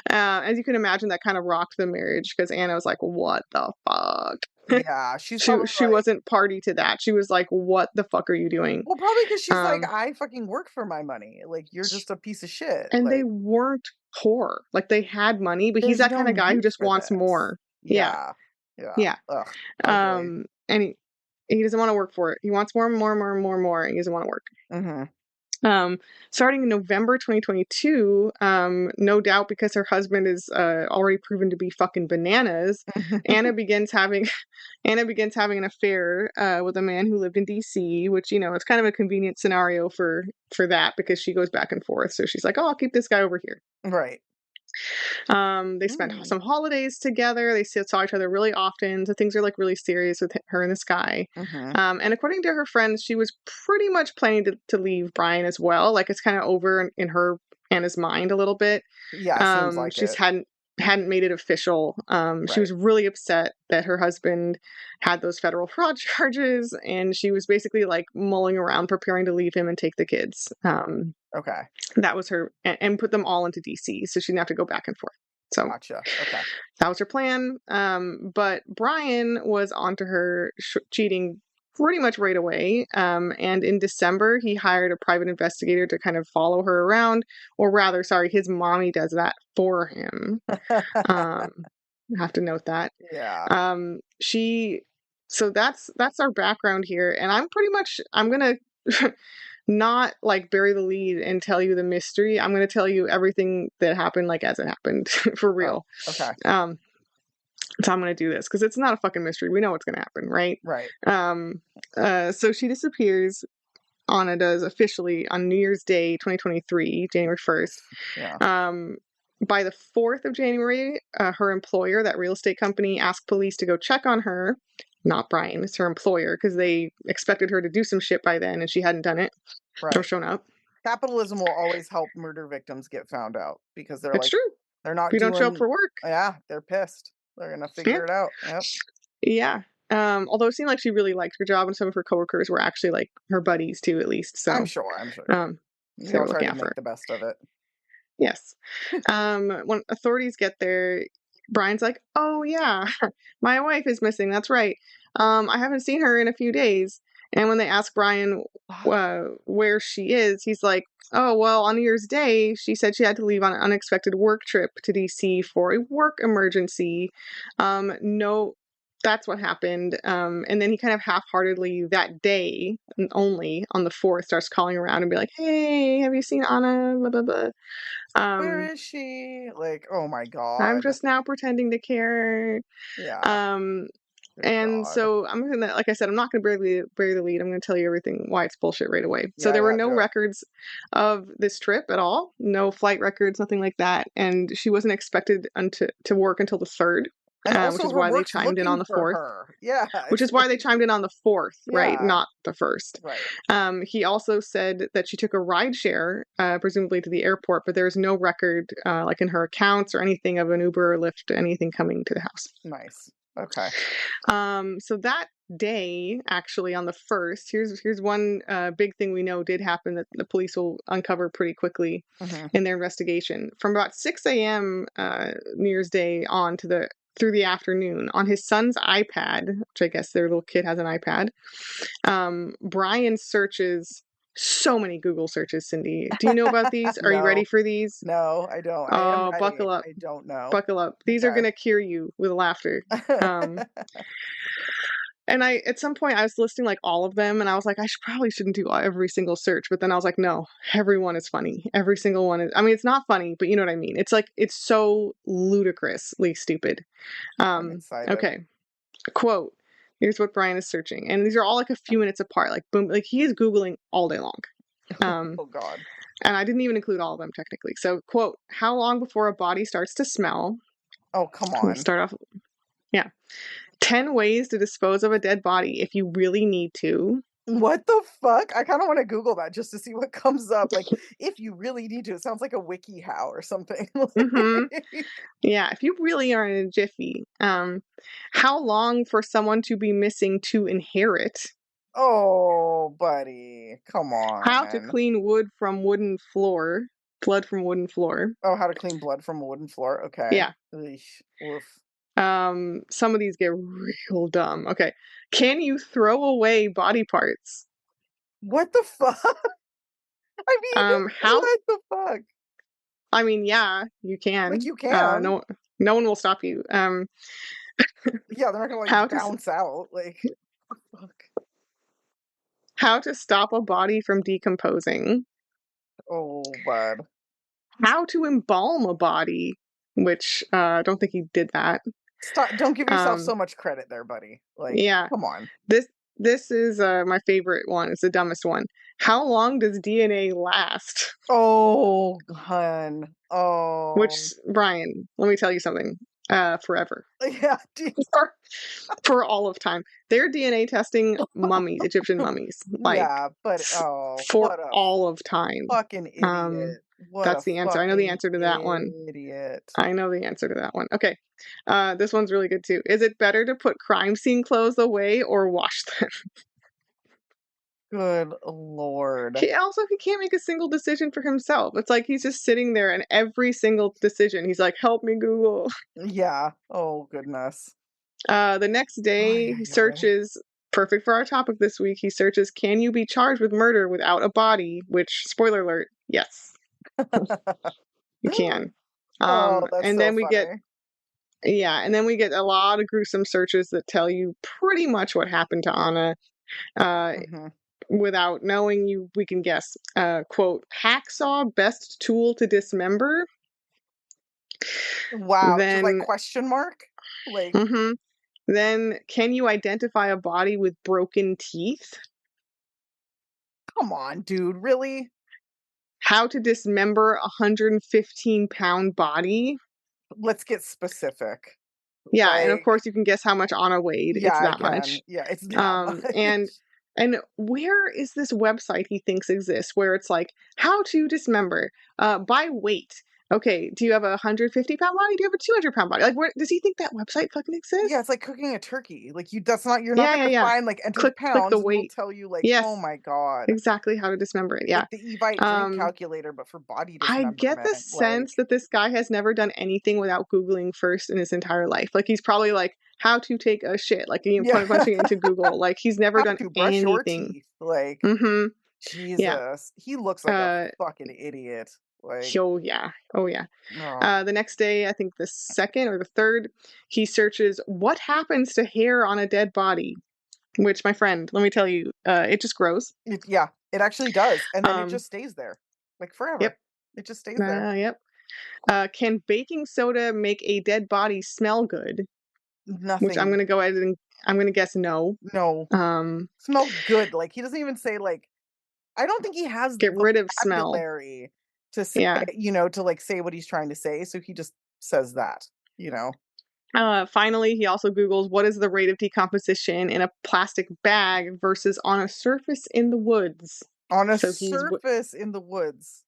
S2: As you can imagine, that kind of rocked the marriage because Anna was like, "What the fuck?"
S1: Yeah. She's
S2: she
S1: probably
S2: she
S1: like
S2: wasn't party to that. She was like, "What the fuck are you doing?"
S1: well, probably because she's like,
S2: Um,
S1: I fucking work for my money. Like, you're just a piece of shit.
S2: and they
S1: Like,
S2: weren't poor. Like they had money, but he's
S1: there's
S2: that
S1: no
S2: kind of guy who
S1: need
S2: just
S1: for
S2: wants
S1: this.
S2: more. Yeah.
S1: Yeah. Yeah.
S2: Yeah.
S1: Ugh. Ugly.
S2: And he doesn't want to work for it. He wants more, more, more, more, more, and he doesn't want to work.
S1: Mm-hmm.
S2: Starting in November 2022, no doubt because her husband is already proven to be fucking bananas, Anna begins having Anna begins having an affair with a man who lived in DC, which you know it's kind of a convenient scenario for that because she goes back and forth. So she's like, "Oh, I'll keep this guy over here."
S1: Right.
S2: They spent
S1: Mm.
S2: some holidays together. They saw each other really often. So things are like really serious with her and this guy.
S1: Mm-hmm.
S2: And according to her friends, she was pretty much planning to leave Brian as well. Like it's kind of over in her Anna's mind a little bit.
S1: Yeah, seems like
S2: She just
S1: it.
S2: hadn't made it official. She
S1: Right.
S2: was really upset that her husband had those federal fraud charges, and she was basically like mulling around, preparing to leave him and take the kids.
S1: Okay.
S2: That was her, and put them all into DC, so she didn't have to go back and forth. So
S1: Gotcha. Okay.
S2: that was her plan. But Brian was onto her cheating pretty much right away. And in December, he hired a private investigator to kind of follow her around, or rather, sorry, his mommy does that for him. I have to note that.
S1: Yeah.
S2: She. So that's our background here, and I'm gonna not like bury the lead and tell you the mystery. I'm gonna tell you everything that happened like as it happened for
S1: Oh,
S2: real.
S1: okay.
S2: So I'm gonna do this because it's not a fucking mystery. We know what's gonna happen, right?
S1: Right.
S2: So she disappears. Anna does officially on New Year's Day, 2023, January 1st.
S1: Yeah.
S2: By the 4th of January, her employer, that real estate company, asked police to go check on her. Not Brian, it's her employer, because they expected her to do some shit by then and she hadn't done it or
S1: Right.
S2: shown up.
S1: Capitalism will always help murder victims get found out because they're
S2: It's
S1: like,
S2: true.
S1: they're
S2: If
S1: not
S2: you don't show up
S1: doing,
S2: for work.
S1: yeah, they're pissed. They're going to
S2: Yeah.
S1: figure it out. Yep.
S2: Yeah. Although it seemed like she really liked her job and some of her coworkers were actually like her buddies too, at least. So
S1: I'm sure. I'm sure.
S2: they were
S1: They'll try
S2: looking
S1: to
S2: out for
S1: make
S2: her.
S1: the best of it.
S2: Yes. When authorities get there, Brian's like, "Oh yeah, my wife is missing. That's right. I haven't seen her in a few days." And when they ask Brian where she is, he's like, "Oh well, on New Year's Day, she said she had to leave on an unexpected work trip to DC for a work emergency. No, that's what happened." And then he kind of half-heartedly that day and only on the 4th starts calling around and be like, "Hey, have you seen Anna? Blah blah blah."
S1: Where
S2: Um,
S1: is she? Like, oh my
S2: I'm
S1: God.
S2: just now pretending to care.
S1: Yeah.
S2: Um,
S1: Good
S2: And
S1: God.
S2: so I'm gonna, like I said, I'm not gonna bury the lead. I'm gonna tell you everything why it's bullshit right away. So
S1: Yeah,
S2: there were
S1: yeah,
S2: no
S1: do it.
S2: records of this trip at all, no flight records, nothing like that. And she wasn't expected to work until the third,
S1: And
S2: which
S1: also
S2: is
S1: her
S2: why they
S1: work's
S2: chimed in on
S1: looking
S2: the
S1: for
S2: fourth.
S1: her. Yeah,
S2: Which
S1: it's
S2: is why they
S1: like
S2: chimed in on the fourth, right?
S1: yeah,
S2: Not the first.
S1: right.
S2: He also said that she took a ride share, presumably to the airport, but there's no record, like in her accounts or anything, of an Uber or Lyft, anything coming to the house.
S1: Nice. Okay.
S2: So that day, actually, on the first, here's one big thing we know did happen that the police will uncover pretty quickly
S1: Mhm.
S2: in their investigation. From about 6 a.m. New Year's Day on to through the afternoon, on his son's iPad, which I guess their little kid has an iPad, Brian searches so many Google searches, Cindy. Do you know about these? Are you ready
S1: No.
S2: for these?
S1: No, I don't. I am
S2: Oh,
S1: ready.
S2: buckle up.
S1: I don't know.
S2: Buckle up. These are
S1: Okay.
S2: going to cure you with laughter. Um, and at some point I was listing like all of them and I was like, I probably shouldn't do every single search. But then I was like, no, everyone is funny. Every single one is, I mean, it's not funny, but you know what I mean? It's like, it's so ludicrously stupid.
S1: I'm excited.
S2: Okay. Quote. Here's what Brian is searching. And these are all like a few minutes apart. Like boom, like he is Googling all day long.
S1: Oh God.
S2: And I didn't even include all of them technically. So quote, how long before a body starts to smell?
S1: Oh, come
S2: We'll
S1: on.
S2: start off. Yeah. 10 ways to dispose of a dead body if you really need to.
S1: What the fuck? I kind of want to Google that just to see what comes up. Like, if you really need to, it sounds like a wiki how or something.
S2: Mm-hmm.
S1: Like,
S2: Yeah, if you really are in a jiffy. How long for someone to be missing to inherit?
S1: oh, buddy, come
S2: How to
S1: on.
S2: clean blood from wooden floor.
S1: Oh, how to clean blood from a wooden floor. Okay.
S2: Yeah.
S1: Eesh, oof.
S2: Some of these get real dumb. Okay. Can you throw away body parts?
S1: What the fuck? I mean,
S2: How
S1: what the fuck?
S2: I mean, yeah, you
S1: Like,
S2: can.
S1: you can.
S2: No one will stop you.
S1: Yeah, they're not gonna like
S2: How to
S1: bounce out. Like, fuck.
S2: how to stop a body from decomposing.
S1: Oh, bud.
S2: How to embalm a body, which I don't think he did that.
S1: Stop. Don't give yourself
S2: Um,
S1: so much credit there, buddy. Like,
S2: yeah,
S1: come on.
S2: this this is my favorite one. It's the dumbest one. How long does DNA last?
S1: Oh, hun. Oh.
S2: Which, Brian, let me tell you something. Forever.
S1: Yeah, dude.
S2: For all of time. They're DNA testing mummies, Egyptian mummies, like
S1: Yeah, but oh,
S2: for
S1: what a
S2: all of time.
S1: fucking
S2: Um,
S1: idiot. What a
S2: that's the answer. I know the
S1: fucking
S2: answer to that one.
S1: idiot.
S2: I know the answer to that one. Okay. This one's really good too. Is it better to put crime scene clothes away or wash them?
S1: Good lord.
S2: He can't make a single decision for himself. It's like he's just sitting there and every single decision he's like, help me Google.
S1: Yeah. Oh, goodness.
S2: The next
S1: Ay,
S2: day he
S1: ay, ay.
S2: searches, perfect for our topic this week, he searches, can you be charged with murder without a body? Which, spoiler alert, yes, you can.
S1: Oh, that's
S2: And
S1: so
S2: then we get
S1: funny.
S2: Yeah, and then we get a lot of gruesome searches that tell you pretty much what happened to Anna. Uh,
S1: Mhm.
S2: Without knowing you, we can guess. Quote, hacksaw best tool to dismember.
S1: Wow, just like
S2: Then,
S1: question mark? Like,
S2: mhm. Then, can you identify a body with broken teeth?
S1: come on, dude, really?
S2: How to dismember a 115-pound body.
S1: Let's get specific.
S2: Yeah, and of
S1: Like,
S2: course you can guess how much Anna weighed.
S1: yeah,
S2: It's
S1: I
S2: that
S1: can.
S2: much.
S1: Yeah, it's that
S2: Um,
S1: much.
S2: and and where is this website he thinks exists where it's like how to dismember by weight? Okay, do you have a 150-pound body? Do you have a 200-pound body? Like, where does he think that website fucking
S1: Yeah, it's
S2: exists?
S1: like cooking a turkey. Like, you're not
S2: Yeah, yeah,
S1: gonna
S2: yeah.
S1: find, like, enter the
S2: Click the
S1: pounds, and it'll
S2: weight.
S1: tell you, like, oh
S2: Yes,
S1: my god.
S2: exactly how to dismember it. Yeah.
S1: Like the Evite drink
S2: Um,
S1: calculator, but for body
S2: I get the
S1: dismemberment, like
S2: sense that this guy has never done anything without Googling first in his entire life. Like he's probably like how to take a shit, like
S1: yeah.
S2: punching it into Google. Like he's never
S1: How
S2: done
S1: to brush your
S2: anything.
S1: teeth, like,
S2: Mm-hmm. Yeah.
S1: Jesus. He looks like a
S2: Uh
S1: fucking idiot, like,
S2: oh yeah. Oh yeah.
S1: no.
S2: The next day, I think the second or the third, he searches what happens to hair on a dead body. Which, my friend, let me tell you, it just grows.
S1: Yeah, it actually does, and then it
S2: Um,
S1: just stays there, like,
S2: yep,
S1: forever. It just stays there.
S2: yep. Can baking soda make a dead body smell good? Which I'm
S1: Nothing
S2: gonna go ahead and I'm gonna guess no.
S1: No.
S2: Um,
S1: Smells good. Like, he doesn't even say, like I don't think he has
S2: get
S1: the
S2: rid of smell.
S1: vocabulary to say,
S2: Yeah.
S1: to, like, say what he's trying to say, so he just says that, you know?
S2: Finally, he also Googles what is the rate of decomposition in a plastic bag versus on a surface in the woods.
S1: On a
S2: So
S1: surface in the woods.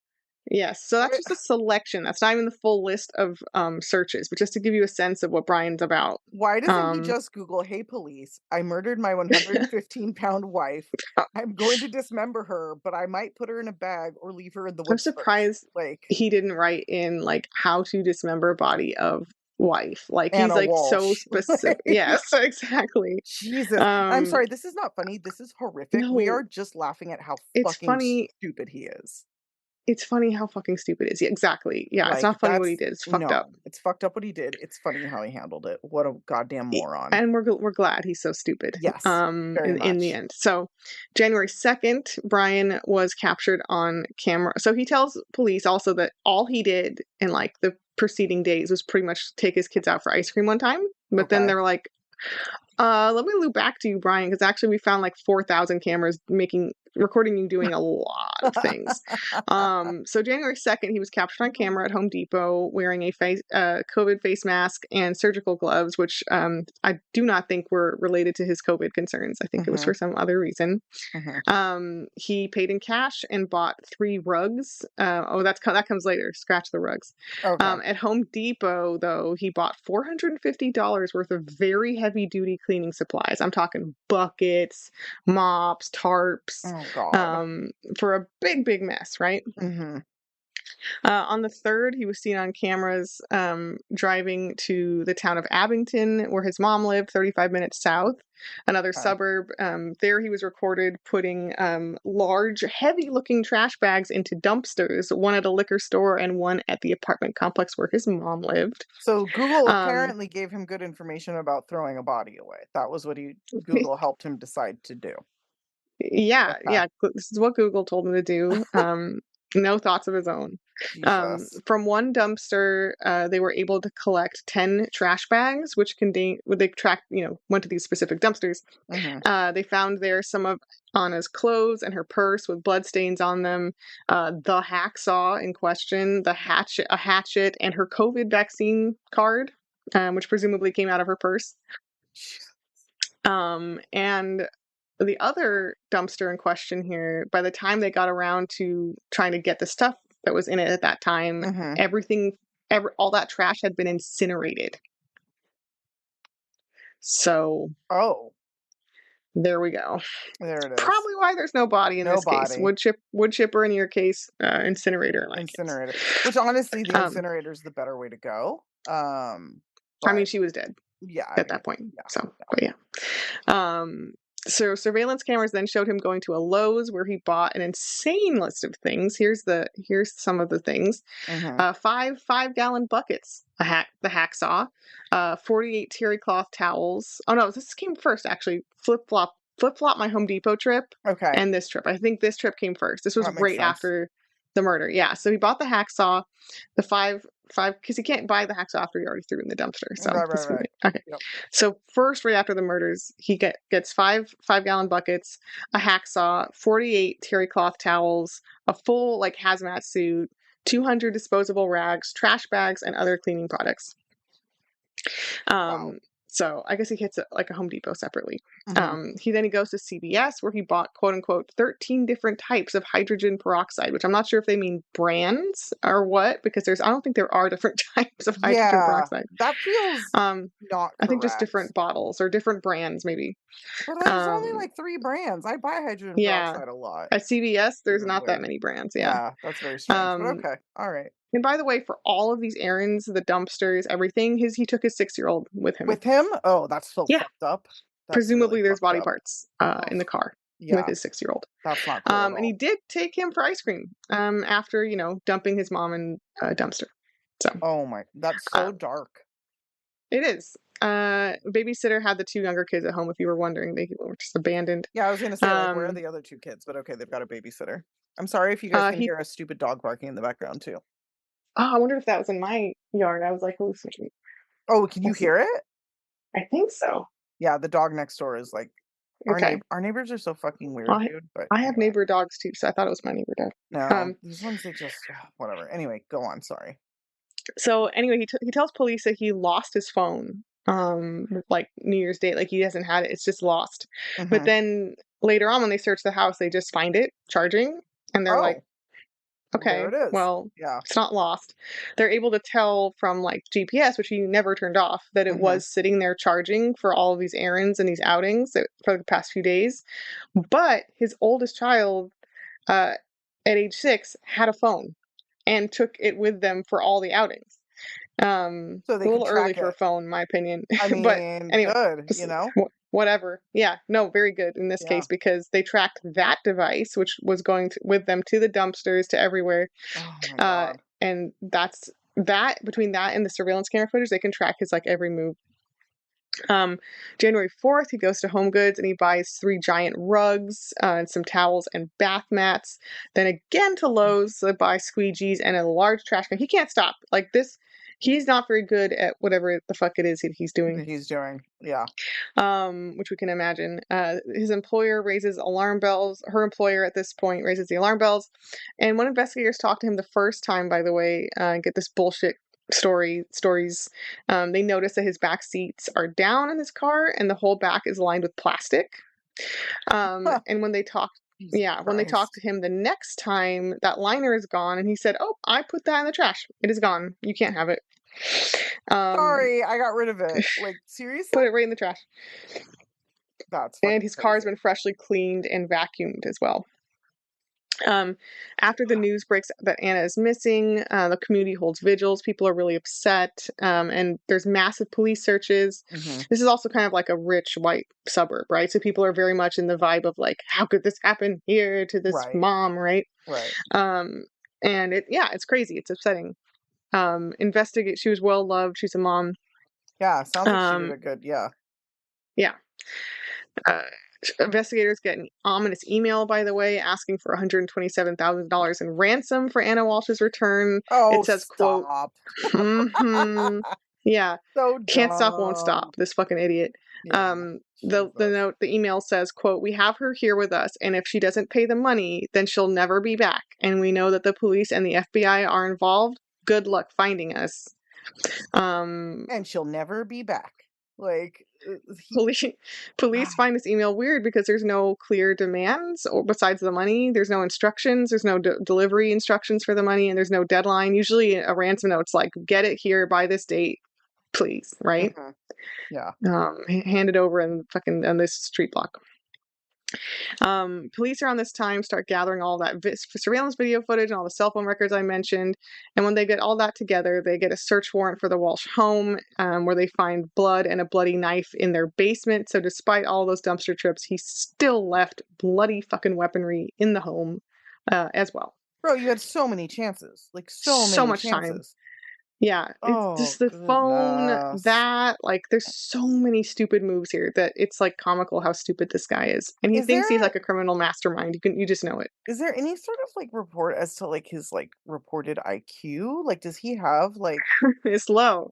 S2: yes. So that's
S1: Why
S2: just a selection. That's not even the full list of searches, but just to give you a sense of what Brian's about.
S1: why doesn't he
S2: Um,
S1: just Google, "Hey, police, I murdered my 115-pound wife. I'm going to dismember her, but I might put her in a bag or leave her in the
S2: I'm
S1: woods first."
S2: surprised
S1: Like,
S2: he didn't write in like how to dismember body of wife. Like he's
S1: Anna
S2: like so
S1: Walsh.
S2: specific.
S1: Like,
S2: Yes, exactly.
S1: Jesus. I'm
S2: Um,
S1: sorry, this is not funny, this is horrific. We
S2: no,
S1: are just laughing at how
S2: it's
S1: fucking
S2: funny.
S1: stupid he is.
S2: It's funny how fucking stupid it is. Yeah, exactly. Yeah, it's
S1: Like,
S2: not funny what he
S1: that's
S2: did. It's fucked up.
S1: no, it's fucked up what he did, it's funny how he handled it. What a goddamn moron.
S2: And we're glad he's so stupid.
S1: Yes, very
S2: In the
S1: much.
S2: end. So, January 2nd, Brian was captured on camera. So he tells police also that all he did in like the preceding days was pretty much take his kids out for ice cream one time. But then
S1: Okay.
S2: they were like, let me loop back to you, Brian, because actually we found like 4,000 cameras recording you doing a lot of things. So January 2nd, he was captured on camera at Home Depot wearing a COVID face mask and surgical gloves, which I do not think were related to his COVID concerns. I think it was for
S1: Mhm,
S2: some other reason.
S1: mhm.
S2: He paid in cash and bought 3 rugs. That comes later. Scratch the rugs.
S1: Okay.
S2: At Home Depot, though, he bought $450 worth of very heavy duty cleaning supplies. I'm talking buckets, mops, tarps,
S1: Oh god.
S2: for a big, big mess, right?
S1: Mhm.
S2: On the 3rd, he was seen on cameras driving to the town of Abington, where his mom lived, 35 minutes south, another
S1: Okay.
S2: suburb. There, he was recorded putting large, heavy looking trash bags into dumpsters, one at a liquor store and one at the apartment complex where his mom lived.
S1: So Google
S2: Um,
S1: apparently gave him good information about throwing a body away. That was what he Google helped him decide to do.
S2: yeah,
S1: Okay.
S2: yeah, this is what Google told him to do. No thoughts of his own.
S1: Jesus.
S2: From one dumpster, they were able to collect 10 trash bags, which contained, when they tracked, went to these specific dumpsters.
S1: Mhm.
S2: They found there some of Anna's clothes and her purse with blood stains on them, the hacksaw in question, a hatchet, and her COVID vaccine card, which presumably came out of her purse. And the other dumpster in question here, by the time they got around to trying to get the stuff that was in it at that time,
S1: Mhm.
S2: all that trash had been incinerated. So
S1: Oh,
S2: there we go.
S1: there it is.
S2: Probably why there's no body in
S1: No
S2: this case.
S1: body.
S2: Wood chipper in your case, incinerator in my case.
S1: Incinerator. Which honestly, the
S2: Um,
S1: incinerator is the better way to go.
S2: I mean,
S1: But
S2: she was dead
S1: yeah, I
S2: at
S1: mean,
S2: that point.
S1: yeah,
S2: So,
S1: yeah.
S2: but yeah. Um, so surveillance cameras then showed him going to a Lowe's where he bought an insane list of things. Here's some of the things:
S1: Mhm.
S2: 5 gallon buckets, the hacksaw, 48 terry cloth towels. Oh no, this came first actually. Flip flop my Home Depot trip
S1: Okay.
S2: and this trip. I think this trip came first. This was
S1: That makes
S2: right
S1: sense.
S2: after the murder. Yeah. So he bought the hacksaw, the five because he can't buy the hacksaw after he already threw it in the dumpster. So
S1: Right, right,
S2: this would
S1: right.
S2: be okay.
S1: Yep.
S2: So first, right after the murders, he gets 5 gallon buckets, a hacksaw, 48 terry cloth towels, a full like hazmat suit, 200 disposable rags, trash bags, and other cleaning products.
S1: Wow.
S2: Um, so I guess he hits like a Home Depot separately.
S1: Mhm.
S2: He then he goes to CVS where he bought quote unquote 13 different types of hydrogen peroxide, which I'm not sure if they mean brands or what, because I don't think there are different types of hydrogen
S1: Yeah,
S2: peroxide.
S1: that feels
S2: Um,
S1: not
S2: I think just
S1: correct.
S2: different bottles or different brands, maybe.
S1: But there's only
S2: Um,
S1: like 3 brands. I buy hydrogen
S2: yeah,
S1: peroxide a lot.
S2: at CVS, there's
S1: Weird,
S2: not that
S1: weird.
S2: many brands. Yeah.
S1: Yeah, that's very strange, but
S2: Um,
S1: okay. Alright.
S2: and by the way, for all of these errands, the dumpsters, everything, he took his 6-year-old with him.
S1: With him? Oh, that's still
S2: Yeah,
S1: fucked up. That's really
S2: presumably there's
S1: fucked
S2: body
S1: up.
S2: parts
S1: Oh,
S2: in the car with
S1: yeah,
S2: his 6-year-old.
S1: that's not cool at
S2: And he
S1: all.
S2: did take him for ice cream after dumping his mom in a dumpster. So
S1: Oh my that's
S2: uh,
S1: so dark.
S2: it is. Babysitter had the 2 younger kids at home. If you were wondering, they were just abandoned.
S1: Yeah, I was gonna say, like, where are
S2: Um,
S1: the other 2 kids? But okay, they've got a babysitter. I'm sorry if you guys can
S2: he.
S1: hear a stupid dog barking in the background too.
S2: Oh, I wonder if that was in my yard. I was like hallucinating.
S1: Oh, can you
S2: Let's see.
S1: hear it?
S2: I think so.
S1: Yeah, the dog next door is like
S2: Okay.
S1: our neighbors are so fucking weird,
S2: I
S1: dude, but
S2: I have
S1: anyway.
S2: neighbor dogs too, so I thought it was my neighbor dog.
S1: No,
S2: Um,
S1: these ones they just whatever. Anyway, go on, sorry.
S2: so anyway, he tells police that he lost his phone, like New Year's Day, like he hasn't had it, it's just lost. But
S1: Mhm.
S2: then later on when they search the house, they just find it charging, and they're like,
S1: Oh, there
S2: okay,
S1: it is.
S2: well,
S1: Yeah.
S2: it's not lost. They're able to tell from like GPS, which he never turned off, that it
S1: Mhm.
S2: was sitting there charging for all of these errands and these outings for the past few days. But his oldest child, uh, at age 6, had a phone and took it with them for all the outings.
S1: So they
S2: A
S1: could
S2: little early
S1: track
S2: for a
S1: it.
S2: phone, in my opinion.
S1: I
S2: But
S1: mean,
S2: anyway,
S1: good,
S2: just whatever. Yeah, no, very good in this
S1: Yeah.
S2: case because they tracked that device, which was going with them to the dumpsters, to everywhere.
S1: Oh my
S2: Uh,
S1: god.
S2: and that's that between that and the surveillance camera footage, they can track his like every move. January 4th, he goes to Home Goods and he buys 3 giant rugs, and some towels and bath mats. Then again to Lowe's to buy squeegees and a large trash can. He can't stop. Like this, he's not very good at whatever the fuck it is he's doing,
S1: That he's doing. Yeah.
S2: which we can imagine. His employer raises alarm bells. Her employer at this point raises the alarm bells. And when investigators talk to him the first time, by the way, get this bullshit stories, they notice that his back seats are down in his car and the whole back is lined with plastic. And when they talk,
S1: Jesus
S2: yeah, when they talk to
S1: Christ.
S2: him the next time, that liner is gone, and he said, "Oh, I put that in the trash. It is gone. You can't have it." Um,
S1: Sorry, I got rid of it. Like, seriously?
S2: put it right in the trash.
S1: That's
S2: And
S1: fucking
S2: his car has
S1: crazy.
S2: been freshly cleaned and vacuumed as well. After the news breaks that Anna is missing, the community holds vigils. People are really upset, and there's massive police searches.
S1: Mhm.
S2: This is also kind of like a rich white suburb, right? So people are very much in the vibe of like, how could this happen here to this
S1: Right.
S2: mom, right?
S1: Right.
S2: Um, and it's crazy. It's upsetting. Investigate. She was well loved. She's a mom.
S1: Yeah, sounds like she did
S2: Um,
S1: a good yeah.
S2: yeah. Uh, Investigators get an ominous email, by the way, asking for $127,000 in ransom for Anna Walsh's return.
S1: Oh,
S2: It says, quote,
S1: stop.
S2: mm-hmm. Yeah,
S1: So
S2: can't stop, won't stop.
S1: dumb.
S2: This fucking idiot.
S1: Yeah. Jesus.
S2: The email says, quote, we have her here with us, and if she doesn't pay the money, then she'll never be back. And we know that the police and the FBI are involved. Good luck finding us. Um,
S1: And she'll never be back. Like he
S2: Police police find this email weird because there's no clear demands or besides the money. There's no instructions. There's no delivery instructions for the money, and there's no deadline. Usually, a ransom note's like, "Get it here by this date, please." Right?
S1: Mhm. Yeah.
S2: Hand it over and fucking on this street block. Police around this time start gathering all that surveillance video footage and all the cell phone records I mentioned. And when they get all that together, they get a search warrant for the Walsh home, where they find blood and a bloody knife in their basement. So despite all those dumpster trips, he still left bloody fucking weaponry in the home, as well.
S1: Bro, you had so many chances. Like so
S2: So
S1: many
S2: much time.
S1: chances.
S2: Yeah, it's
S1: Oh
S2: just the phone,
S1: goodness.
S2: that, like, there's so many stupid moves here that it's, like, comical how stupid this guy is, and he
S1: Is
S2: thinks he's
S1: there
S2: like a criminal mastermind, you just know it.
S1: is there any sort of like report as to like his like reported IQ? Like does he have like
S2: It's low,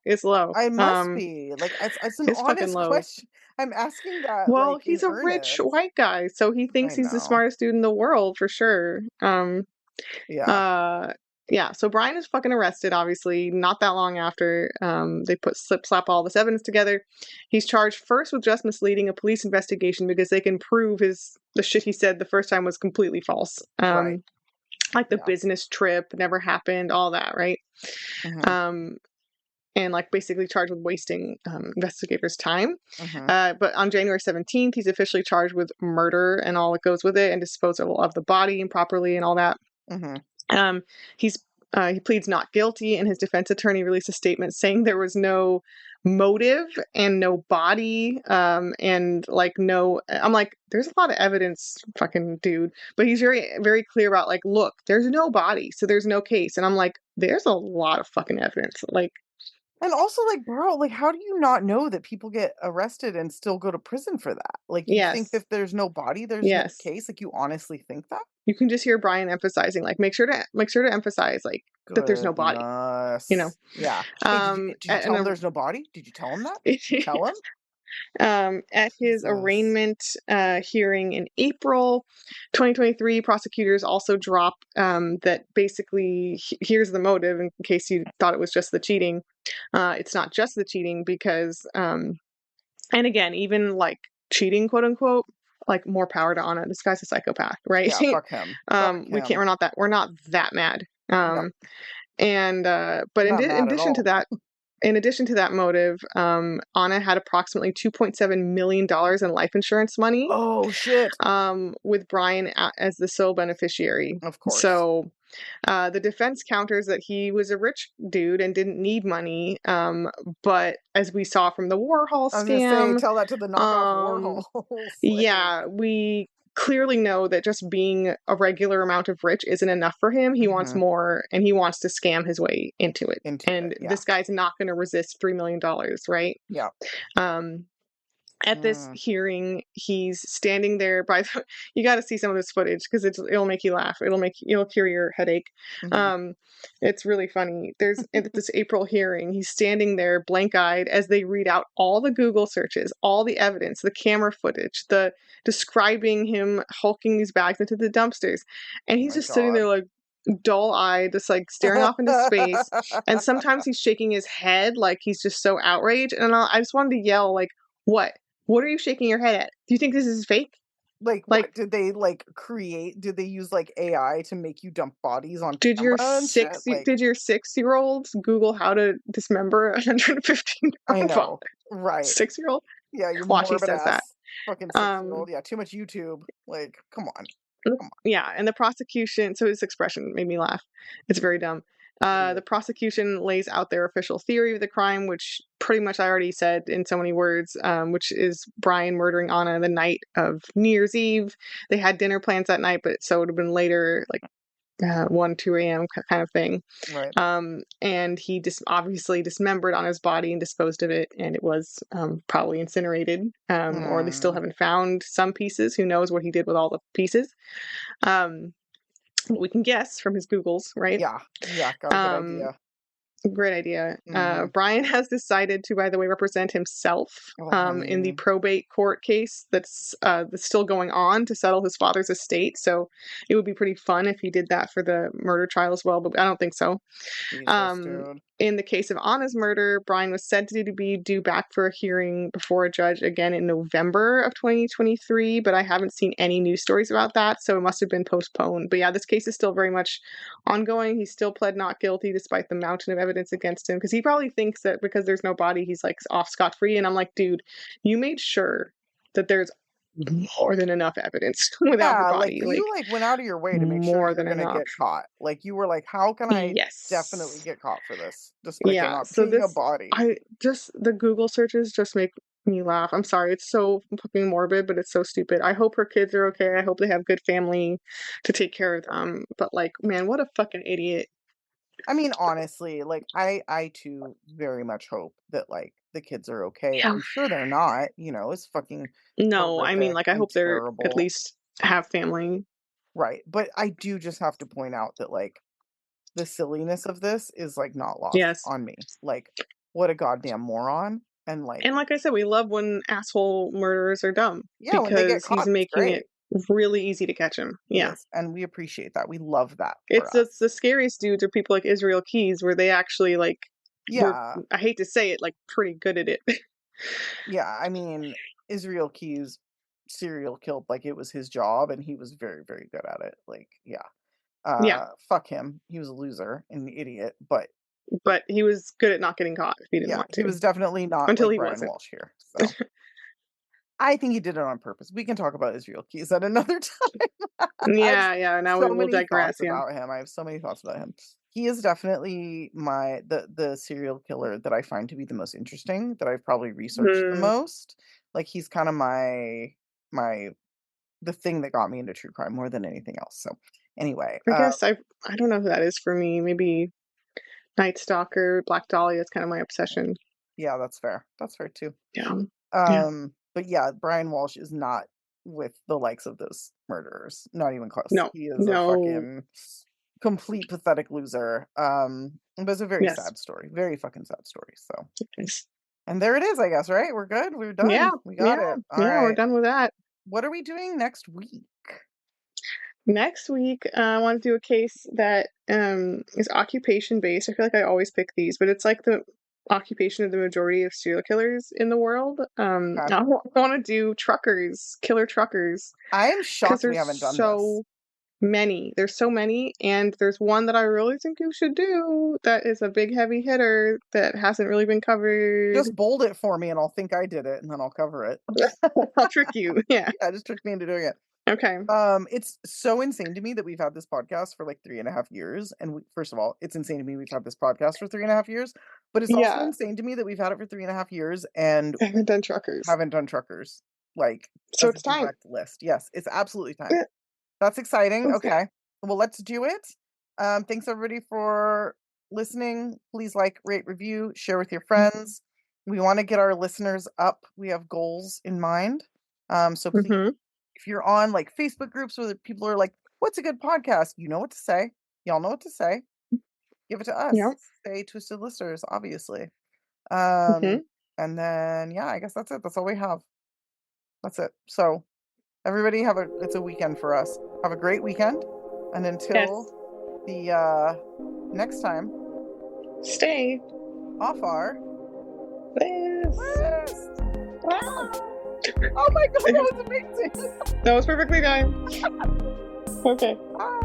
S1: I must be. Like it's an
S2: it's fucking
S1: honest
S2: low.
S1: question. I'm asking that
S2: Well,
S1: like in
S2: he's a rich
S1: earnest.
S2: white guy, so he thinks
S1: I
S2: he's the
S1: know.
S2: smartest dude in the world for sure.
S1: Yeah.
S2: Uh, yeah, so Brian is fucking arrested, obviously, not that long after. They slap all this evidence together. He's charged first with just misleading a police investigation because they can prove the shit he said the first time was completely false.
S1: Right.
S2: Like the
S1: Yeah.
S2: business trip never happened, all that, right?
S1: Mhm.
S2: Um, and like basically charged with wasting investigators' time.
S1: Mhm.
S2: But on January 17th, he's officially charged with murder and all that goes with it, and disposal of the body improperly and all that.
S1: Mhm.
S2: Um, he's he pleads not guilty, and his defense attorney released a statement saying there was no motive and no body, and like no. I'm like, there's a lot of evidence, fucking dude. But he's very, very clear about like, look, there's no body, so there's no case. And I'm like, there's a lot of fucking evidence. Like,
S1: And also like bro, like how do you not know that people get arrested and still go to prison for that? Like you think
S2: yes,
S1: that there's no body, there's no
S2: yes.
S1: case? Like you honestly think that?
S2: You can just hear Brian emphasizing, like, make sure to emphasize, like, that there's no body, you know.
S1: Goodness. Yeah. Hey, did you
S2: And
S1: tell him there's no body? Did you tell him that? Did you tell him?
S2: At his
S1: Jesus.
S2: arraignment hearing in April 2023, prosecutors also drop that basically here's the motive in case you thought it was just the cheating. It's not just the cheating because, and again, even like cheating, quote unquote, like more power to Anna. This guy's a psychopath, right?
S1: Yeah, fuck him. Fuck
S2: We can't.
S1: him.
S2: We're not that mad.
S1: No,
S2: And but
S1: not mad at all.
S2: in addition to that motive, Anna had approximately $2.7 million in life insurance money,
S1: Oh shit.
S2: with Brian as the sole beneficiary.
S1: Of course.
S2: So the defense counters that he was a rich dude and didn't need money. But as we saw from the Warhol
S1: I was gonna say,
S2: scam,
S1: tell that to the knockoff
S2: um,
S1: Warhols. Like,
S2: yeah, we clearly know that just being a regular amount of rich isn't enough for him. He wants
S1: mhm,
S2: more and he wants to scam his way into it.
S1: into it.
S2: And
S1: Yeah.
S2: this guy's not going to resist $3 million, right?
S1: Yeah.
S2: Um, at this
S1: Mm,
S2: hearing, he's standing there by the, you got to see some of this footage because it'll make you laugh. It'll cure your headache.
S1: mhm.
S2: Um, it's really funny. There's at this April hearing, he's standing there blank-eyed as they read out all the Google searches, all the evidence, the camera footage, the describing him hulking these bags into the dumpsters, and
S1: Oh
S2: he's
S1: my
S2: just sitting there
S1: god.
S2: like dull-eyed, just like staring off into space. And sometimes he's shaking his head like he's just so outraged. And I just wanted to yell like, "What? What are you shaking your head at? Do you think this is fake?
S1: Like,
S2: Like,
S1: what did they like create? Did they use like AI to make you dump bodies on camera and shit? Like,
S2: did your 6-year-old Google how to dismember a 115
S1: I
S2: robot?
S1: know, right?
S2: 6-year-old?
S1: Yeah, your
S2: Watch, he
S1: morbid
S2: says that.
S1: ass fucking 6 year
S2: Um,
S1: old. Yeah, too much YouTube. Like, come on, come
S2: yeah, and the prosecution, so his expression made me laugh. It's very dumb.
S1: on,
S2: The
S1: idiot.
S2: prosecution lays out their official theory of the crime, which pretty much I already said in so many words, which is Brian murdering Anna the night of New Year's Eve. They had dinner plans that night, but so it would have been later, like 1, 2 a.m. kind of thing.
S1: Right.
S2: And he obviously dismembered on his body and disposed of it, and it was probably incinerated, or they still
S1: Hmm.
S2: haven't found some pieces. Who knows what he did with all the pieces? Um, we can guess from his Googles, right?
S1: Yeah. Yeah. Got a good
S2: Um,
S1: idea.
S2: Great idea.
S1: Hmm.
S2: Brian has decided to, by the way, represent himself
S1: Oh,
S2: in the
S1: honey.
S2: probate court case that's still going on to settle his father's estate. So it would be pretty fun if he did that for the murder trial as well, but I don't think so.
S1: Jesus,
S2: Um,
S1: dude.
S2: in the case of Anna's murder, Brian was said to be due back for a hearing before a judge again in November of 2023, but I haven't seen any news stories about that, so it must have been postponed. But yeah, this case is still very much ongoing. He still pled not guilty despite the mountain of evidence against him because he probably thinks that because there's no body, he's like off scot free. And I'm like, dude, you made sure that there's more than enough evidence without the
S1: Yeah, like
S2: body, like
S1: you like went out of your way to make sure
S2: more
S1: you were
S2: than
S1: gonna
S2: enough.
S1: get caught. Like you were like, how can I definitely
S2: Yes.
S1: get caught for this, despite there
S2: Yeah,
S1: not
S2: so
S1: being a
S2: this
S1: body?
S2: I just the Google searches just make me laugh. I'm sorry, it's so fucking morbid, but it's so stupid. I hope her kids are okay. I hope they have good family to take care of them. But like, man, what a fucking idiot.
S1: I mean, honestly, like I too very much hope that like the kids are okay.
S2: Yeah.
S1: I'm sure they're not, it's fucking
S2: No, I mean
S1: horrific
S2: like I
S1: and
S2: hope they're at
S1: terrible.
S2: least have family.
S1: Right. But I do just have to point out that like the silliness of this is like not lost
S2: Yes.
S1: on me. Like what a goddamn moron. And like,
S2: And like I said, we love when asshole murderers are dumb
S1: yeah, when they get
S2: because he's
S1: caught, it's
S2: making it
S1: great.
S2: really easy to catch him.
S1: It
S2: Yeah.
S1: is. And we appreciate that. We love that for
S2: It's
S1: us.
S2: the scariest dudes are people like Israel Keys where they actually like were,
S1: Yeah.
S2: I hate to say it, like pretty good at it.
S1: Yeah. I mean, Israel Keys serial killed like it was his job and he was very, very good at it. Like, yeah.
S2: Yeah,
S1: Fuck him. He was a loser and an idiot, but
S2: but he was good at not getting caught if he didn't
S1: yeah,
S2: want
S1: he
S2: to.
S1: was definitely not
S2: Until
S1: like
S2: he
S1: Brian
S2: wasn't.
S1: Walsh here. So I think he did it on purpose. We can talk about Israel Keys at another time. I have
S2: Yeah, yeah, now we
S1: so
S2: will
S1: many
S2: digress,
S1: thoughts
S2: yeah.
S1: about him. I have so many thoughts about him. He is definitely the serial killer that I find to be the most interesting, that I've probably researched the
S2: Hmm.
S1: most. Like he's kind of my the thing that got me into true crime more than anything else. So anyway,
S2: I guess I don't know who that is for me. Maybe Night Stalker, Black Dahlia is kind of my obsession.
S1: yeah, that's fair. That's fair too.
S2: Yeah. Yeah.
S1: But yeah, Brian Walsh is not with the likes of those murderers. Not even close.
S2: No.
S1: He is a
S2: No.
S1: fucking complete pathetic loser. But it's a very
S2: Yes.
S1: sad story. Very fucking sad story. So
S2: Yes.
S1: And there it is, I guess, right? We're good. We're
S2: Yeah,
S1: done. We got
S2: yeah,
S1: it. All
S2: yeah, we're
S1: right.
S2: done with that.
S1: What are we doing next week?
S2: Next week, I want to do a case that is occupation based. I feel like I always pick these, but it's like the occupation of the majority of serial killers in the world.
S1: Okay.
S2: I want to do truckers, killer truckers,
S1: I am
S2: because
S1: shocked we
S2: there's
S1: haven't done this.
S2: so many. There's so many, and there's one that I really think you should do that is a big heavy hitter that hasn't really been covered.
S1: Just bold it for me and I'll think I did it and then I'll cover it.
S2: I'll trick you. Yeah.
S1: Yeah, just trick me into doing it.
S2: Okay.
S1: It's so insane to me that we've had this podcast for like 3.5 years. And first of all, it's insane to me we've had this podcast for 3.5 years, but it's also
S2: Yeah.
S1: insane to me that we've had it for 3.5 years and
S2: I haven't done truckers.
S1: haven't done truckers. Like,
S2: So
S1: as a
S2: it's time.
S1: direct list. Yes, it's absolutely time. That's exciting.
S2: Okay.
S1: Okay. Well, let's do it. Thanks everybody for listening. Please like, rate, review, share with your friends. We want to get our listeners up. We have goals in mind. So please,
S2: Mm-hmm.
S1: if you're on like Facebook groups where people are like, what's a good podcast? You know what to say. Y'all know what to say. Give it to us.
S2: Yeah.
S1: Say Twisted Listeners, obviously.
S2: Mm-hmm.
S1: And then, yeah, I guess that's it. That's all we have. That's it. So everybody it's a weekend for us. Have a great weekend. And until the next time,
S2: stay
S1: off our
S2: list.
S1: list. Oh my god, that was amazing.
S2: That was perfectly timed. Okay.
S1: Bye.